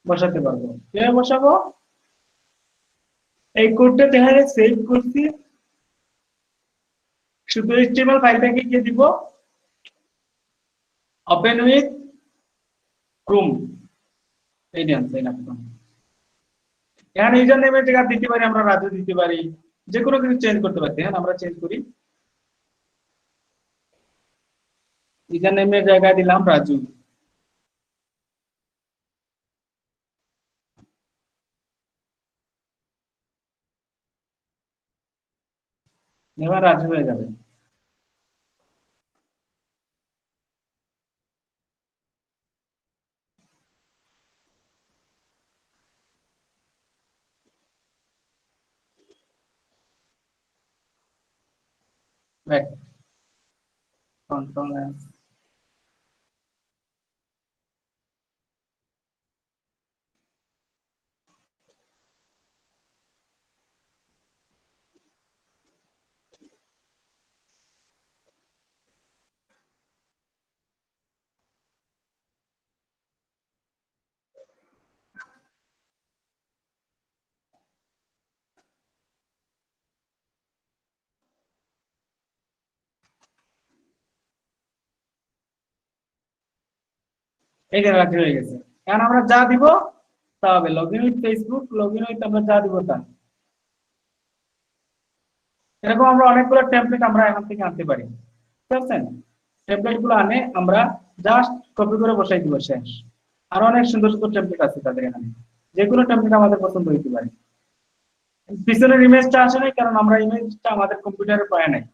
বসাতে পারবো। কিভাবে বসাবো? এই কোডটা দেখা যায় সেভ করছি, শুধু HTML ফাইলটাকে কি দিব, ওপেন উইথ ক্রোম, এই দেন সাইন আপ করুন। এখানে ইউজার নেমের জায়গা দিতে পারি আমরা রাজু দিতে পারি, যে কোনো কিছু চেঞ্জ করতে পারি। হ্যাঁ, আমরা চেঞ্জ করি, ইউজার নেমের জায়গায় দিলাম রাজু। এবার রাজু হয়ে যাবে। Back, control S. এই যে রাখি হয়ে গেছে। এখন আমরা যা দিব তা হবে, login with Facebook, login with আমরা যা দিব তা। এরকম আমরা অনেকগুলো টেমপ্লেট আমরা এখান থেকে আনতে পারি, ঠিক আছে? টেমপ্লেট গুলো আনে আমরা জাস্ট কপি করে বসাই দিব, শেষ। আর অনেক সুন্দর সুন্দর টেমপ্লেট আছে তাদের এখানে, যে কোনো টেমপ্লেট আমাদের পছন্দ হইতে পারে। পিছনের ইমেজটা আসে নাই কারণ আমরা ইমেজটা আমাদের কম্পিউটারে পাই নাই।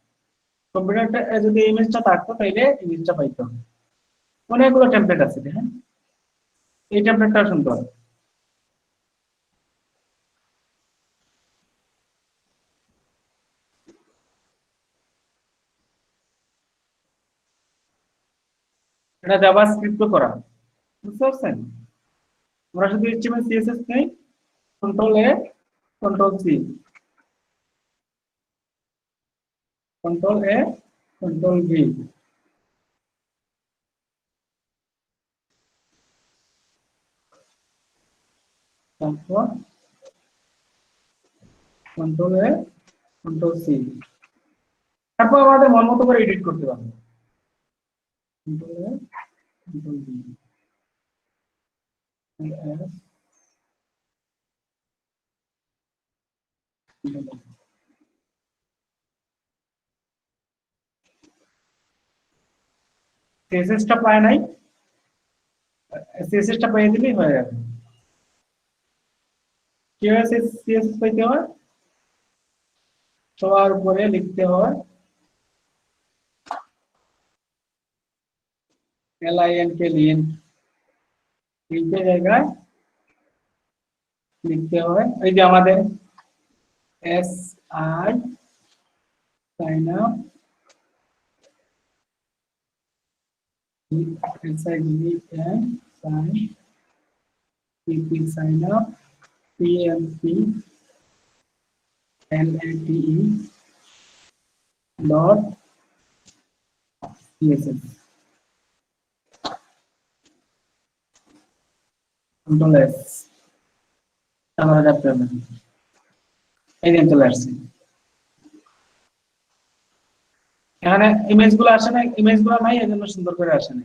কম্পিউটারটা যদি ইমেজটা থাকতো তাইলে ইমেজটা পাইতো। অনেকগুলো টেমপ্লেট আছে, হ্যাঁ। এই টেমপ্লেটটা সুন্দর। এটা জাভাস্ক্রিপ্ট করা, বুঝতে পারছেন? আমরা শুধু এইচটিএমএল সিএসএস নেই, control A, control C, control A, control V, তারপর কন্ট্রোল এ, কন্ট্রোল সি। তারপর আমাদের মন মতো করে এডিট করতে পারবো। Control A, control V, S, সিএসএসটা পায় নাই, সিএসএসটা পেয়ে দিলেই হয়ে যাবে। কিভাবে সিএসএস পাইতে হয়? সবার উপরে লিখতে হয় LINK লিন, লিখতে জায়গায় লিখতে হয় এই যে আমাদের SI sign up, SI sign PP sign up, PMP LATE dot CSS, Control S, তারপরে যাতে হবে এই যে চলে আসছে। এখানে ইমেজ গুলো আসে না, ইমেজ গুলো নাই এজন্য সুন্দর করে আসে না।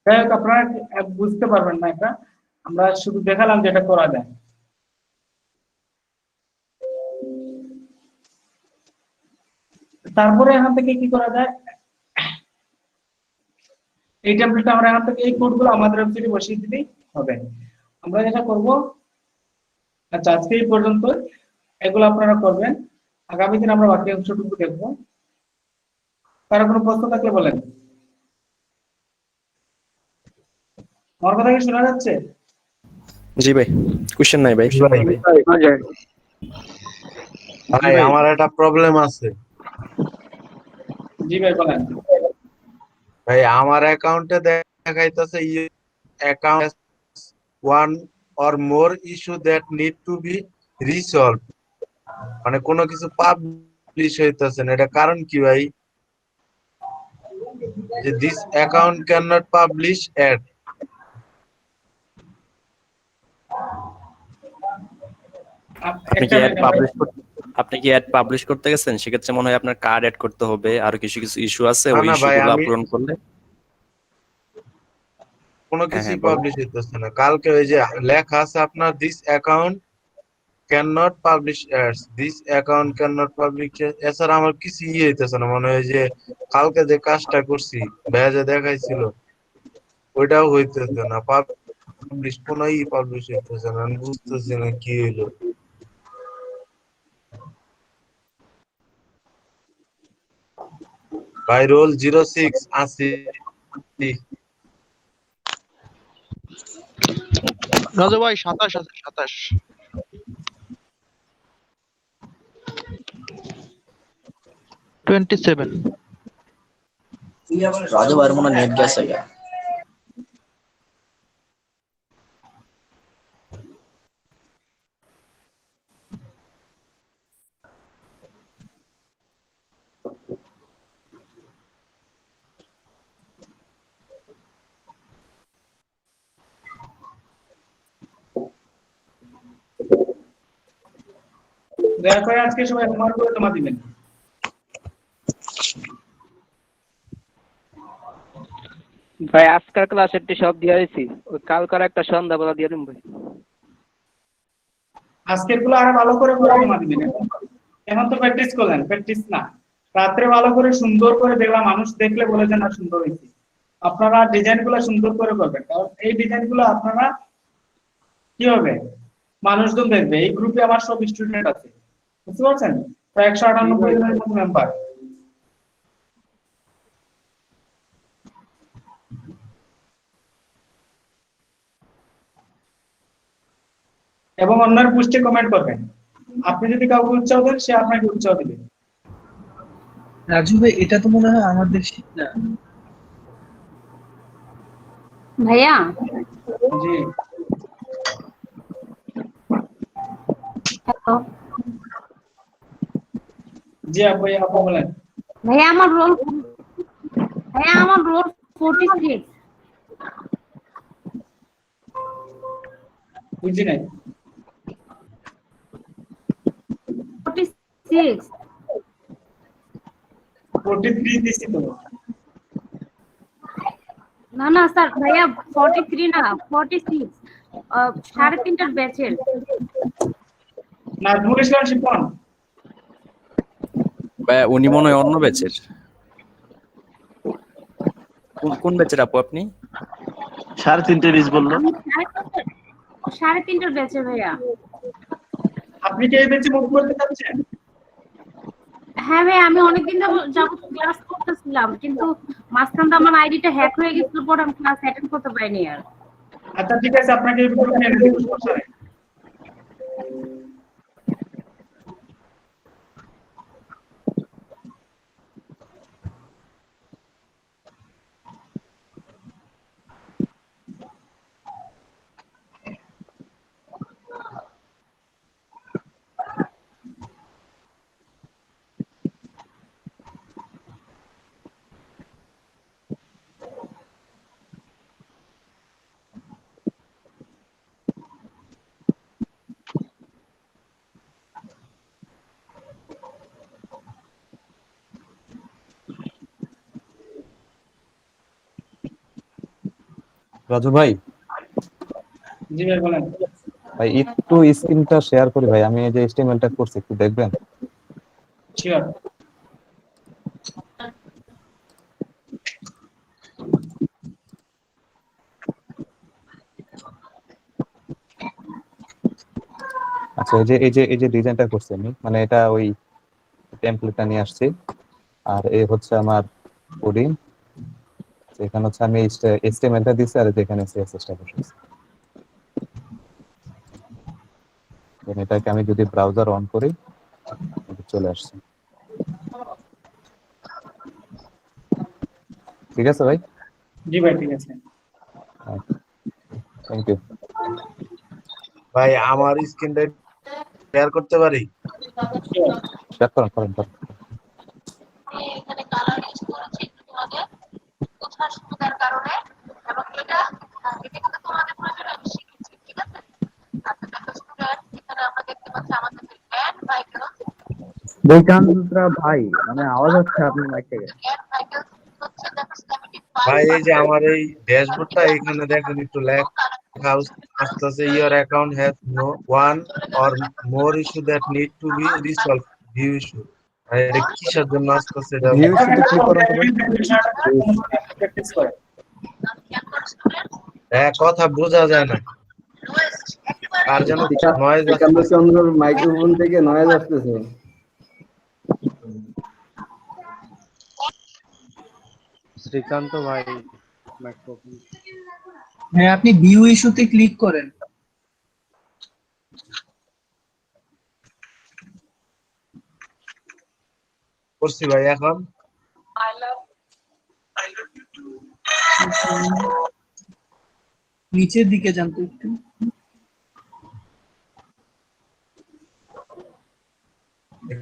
যাই হোক আপনারা বুঝতে পারবেন না, এটা আমরা শুধু দেখালাম যে এটা করা যায়। তারপরে এখান থেকে কি করা যায়, এই টেমপ্লেটটা আমরা এখান থেকে এই কোডগুলো আমাদের ওয়েবসাইটে বসিয়ে দিলেই হবে। আমরা যেটা করব, আচ্ছা আজকে এই পর্যন্ত, এগুলো আপনারা করবেন। আগামী দিন আমরা বাকি অংশটুকু দেখব। কারো কোনো প্রশ্ন থাকলে বলেন। আমার কথা কি শোনা যাচ্ছে? জি ভাই, কোশ্চেন নাই ভাই। ভাই আমার একটা প্রবলেম আছে। জি ভাই বলেন। ভাই আমার অ্যাকাউন্টে দেখাইতেছে account one or more issue that need to be resolve, মানে কোনো কিছু পাবলিশ হইতেছে না, এটা কারণ কি ভাই? যে this account can not publish ad. আপনি কি অ্যাড পাবলিশ করতে গেছেন? সেক্ষেত্রে মনে হয় আপনার কার্ড অ্যাড করতে হবে, আর কিছু কিছু ইস্যু আছে, ওই ইস্যুগুলো পূরণ করলে কোনো কিছুই পাবলিশ হইতেছে না। কালকে ওই যে লেখা আছে আপনার this account can not publish ads, this account can not publish, এছাড়া আমার কিছুই হইতেছে না। মনে হয় যে কালকে যে কাজটা করছি ভেজে দেখাইছিল ওইটাও হইতেছে না, পাবলিশ কোনোই পাবলিশ হইতেছে না। আমি বুঝতেছি না কি হইলো। ভাই রোল 06 80। রাজু ভাই 27 আছে, 27। 27। রাজু ভাইয়ের মনে নেট গেছে গা। দয়া করে আজকে সবাই হোমওয়ার্ক করে জমা দিবেন। ভাই আজকের ক্লাসের সব দিয়ে দিছি, ওই কালকার একটা সন্ধ্যাবেলা দিয়ে দিন ভাই। আজকের গুলো আরো ভালো করে জমা দিবেন। এখন তো প্র্যাকটিস করলেন, প্র্যাকটিস না, রাত্রে ভালো করে সুন্দর করে দেখলাম, মানুষ দেখলে বলে যে না সুন্দর হয়েছে। আপনারা ডিজাইন গুলো সুন্দর করে করবেন, কারণ এই ডিজাইন গুলো আপনারা কি হবে, মানুষজন দেখবে। এই গ্রুপে আমার সব স্টুডেন্ট আছে, বুঝতে পারছেন? প্রায় 198 জনের মতো মেম্বার। এবং অন্যের পোস্টে কমেন্ট করবেন। আপনি যদি কাউকে উৎসাহ দেন, সে আপনাকে উৎসাহ দিবে। রাজু ভাই এটা তো মনে হয় আমাদের শীত না। ভাইয়া জি হ্যালো জি আপু বলেন। ভাইয়া আমার রোল 46। বুঝি নাই। 46 43 দিছি তো। না না স্যার, ভাইয়া 43 না 46, 3.5টার ব্যাচের। না দুরেশন শিপন উনি মনে হয় অন্য ব্যাচের। কোন ব্যাচের আপু আপনি? 3.5 রিস বললো। আমি 3.5টার ব্যাচের ভাইয়া। আপনি কি এই ব্যাচে মুভ করতে চাচ্ছেন? হ্যাঁ ভাই, আমি অনেকদিন যাবত ক্লাস করতেছিলাম, কিন্তু মাঝখানে আমার আইডিটা হ্যাক হয়ে গেছিল, পরে আমি ক্লাস অ্যাটেন্ড করতে পারিনি আর। আচ্ছা ঠিক আছে, আপনাকে এই গ্রুপে এনে দেব সমস্যা নেই। রাজু ভাই, জি ভাই বলেন। ভাই একটু স্ক্রিনটা শেয়ার করি ভাই, আমি এই যে HTML-টা করছি, একটু দেখবেন? শিওর। আচ্ছা, এই যে ডিজাইনটা করছি আমি, মানে এটা ওই টেমপ্লেটটা নিয়ে আসছি, আর এই হচ্ছে আমার কোডিং। এখানে হচ্ছে আমি HTML-টা দিছি, আর এখানে CSS-টা বসেছি। এটাকে আমি যদি ব্রাউজার অন করি, চলে আসছে। ঠিক আছে ভাই? জি ভাই ঠিক আছে। থ্যাংক ইউ ভাই। আমার স্ক্রিনটা শেয়ার করতে পারি? শেয়ার করেন। এখানে কালার ইউজ করেছি তোমাদের বোঝার সুবিধার কারণে, এবং এটা কিন্তু তোমাদের প্রয়োজন আমি শিখেছি, ঠিক আছে? আচ্ছা দেখো স্টুডেন্ট, এখানে আমরা দেখতে পাচ্ছি আমাদের অ্যাড ভাইকেল ভাই মানে আওয়াজ হচ্ছে আপনার মাইক থেকে। অ্যাড ভাইকেল হচ্ছে দেখো ভাই 75 এই যে আমার এই ড্যাশবোর্ডটা, এখানে দেখেন একটু লেখা আসতেছে your account has no one or more issue that need to be resolve, view issue. আর এটা কিসের জন্য আসতেছে এটা? ভিউ ইস্যুতে ক্লিক করেন তো ভাই। প্র্যাকটিস করে। হ্যাঁ, কথা বোঝা যায় না, আর যেন নয়েজ আসছে। মাইক্রোফোন থেকে নয়েজ আসতেছে। শ্রীকান্ত ভাই মাইক্রোফোন। হ্যাঁ আপনি ভিউ ইস্যুতে ক্লিক করেন। করছি ভাই এখন। নিচের দিকে যান তো একটু।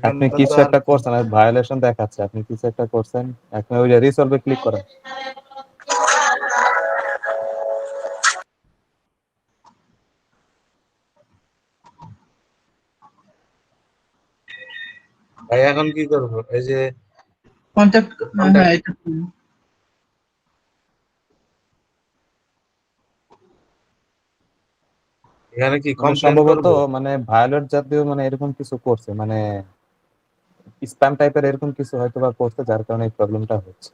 আপনি এখানটা তো কিছু আর একটা করছেন, আর ভায়োলেশন দেখাচ্ছে, আপনি কিছু একটা করছেন। এখন ওই রিসলভে ক্লিক করেন। ভাই এখন কি করবো? এই যে কন্ট্যাক্ট, হ্যাঁ contact, এটা করুন। এখানে কি মানে কমপ্লেন সম্ভবত করবো? মানে ভায়োলেট জাতীয় মানে এরকম কিছু করছে, মানে স্প্যাম টাইপের এরকম কিছু হয়তো বা করছে, যার কারণে এই প্রবলেমটা হচ্ছে।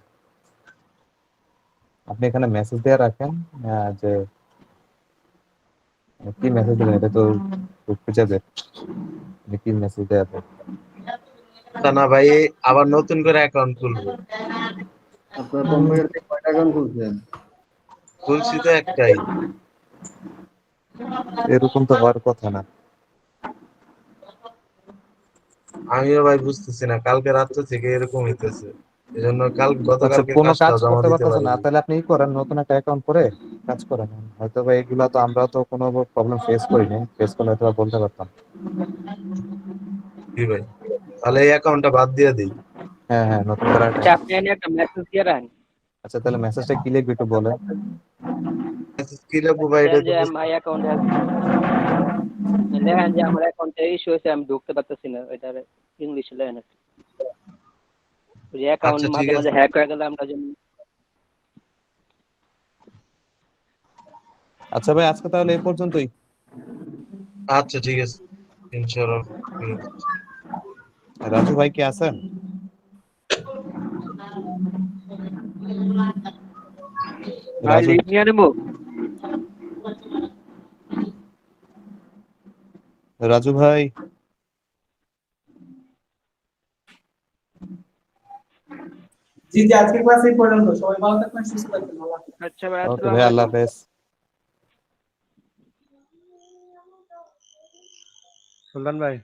আপনি এখানে মেসেজ দিয়ে রাখেন যে কি মেসেজ দেবেন, এটা তো খুঁজে দেন কি মেসেজ দেওয়া যায়। তা না ভাই, আবার নতুন করে অ্যাকাউন্ট খুলবো। আপনার কম্পিউটারে কয়টা অ্যাকাউন্ট খুলছেন? খুলছি তো একটাই। এরকম তো হওয়ার কথা না। আমিও ভাই বুঝতেছি না, কালকে রাত্রে থেকে এরকম হইতেছে। এজন্য আচ্ছা, গতকালকে কোনো কাজটা কাজ জমা করতে দিতে পারতেছেন না, পারিনি। তাহলে আপনি করেন নতুন একটা অ্যাকাউন্ট করে কাজ করেন। হয়তো বা এগুলা তো আমরা তো কোনো প্রবলেম ফেস করিনি, ফেস করলে হয়তো বা বলতে পারতাম। জি ভাই, তাহলে এই অ্যাকাউন্টটা বাদ দিয়ে দিই। হ্যাঁ হ্যাঁ, নতুন করে একটা। আচ্ছা আপনি এনে একটা মেসেজ দিয়ে রাখেন। আচ্ছা, তাহলে মেসেজটা কি লিখবি একটু বলেন। মেসেজ কি লিখবো ভাই, দেন এটাই তো যে বুঝতে মাই অ্যাকাউন্ট হ্যাজ, লেখেন যে আমার অ্যাকাউন্টে ইস্যু হয়েছে, আমি ঢুকতে পারতেছি না। এটা ইংলিশে লেখেন। ওই অ্যাকাউন্ট আচ্ছা ঠিক মাঝে মাঝে আছে। হ্যাক হয়ে গেলে আমরা যেন। আচ্ছা ভাই, আজকে তাহলে এই পর্যন্তই। আচ্ছা ঠিক আছে, ইনশাআল্লাহ। রাজু ভাই কি আছেন? ভাই রাজু, লিভ নিয়ে নেবো। রাজু ভাই। জি জি, আজকের ক্লাস এই পর্যন্ত। সবাই ভালো থাকবেন, সুস্থ থাকবেন। আল্লাহ হাফেজ। আচ্ছা ভাই, ওকে আসসালামু ভাই, আল্লাহ আলাইকুম। হাফেজ। সুলতান ভাই